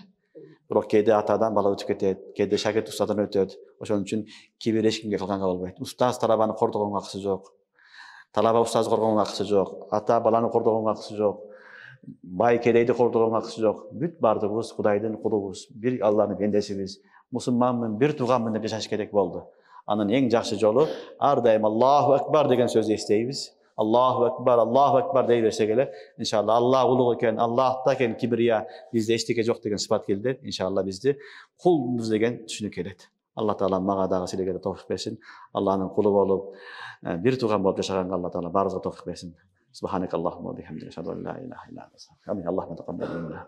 Бирок кээде атадан бала өтүп кетет, кээде шакирт устаздан өтөт. Ошон үчүн кибир эч кимге кылганга болбойт. Устаз талабаны кордогонго акысы жок. Талаба устаз кордогонго акысы жок. Ата баланы кордогонго акысы жок. Бай кедейди кордогонго акысы жок. Бүт бардыгыбыз Кудайдын кулубуз, бир Алланын бендесибиз. Мусулманмын, бир тууганмын деп жашаш керек болду. Анын эң жакшы жолу ар дайым Аллаху акбар деген сөздү эстейбиз. Allahu Ekber dey versek ele, inşallah Allah ulug eken, Allah'ta eken kibriya bizde eşlik yok degen sıfat geldi. İnşallah bizde kulumuz degen düşünük elet. Allah Taala maga dagı silegere tawfik bersin. Allah'ın kulu bolup bir tuğan bolup yaşagan Allah Taala barıza tawfik bersin. Subhanakallahumma ve bihamdika, eşhedü en la ilahe illa ente. Amin. Allahumma taqabbal minna.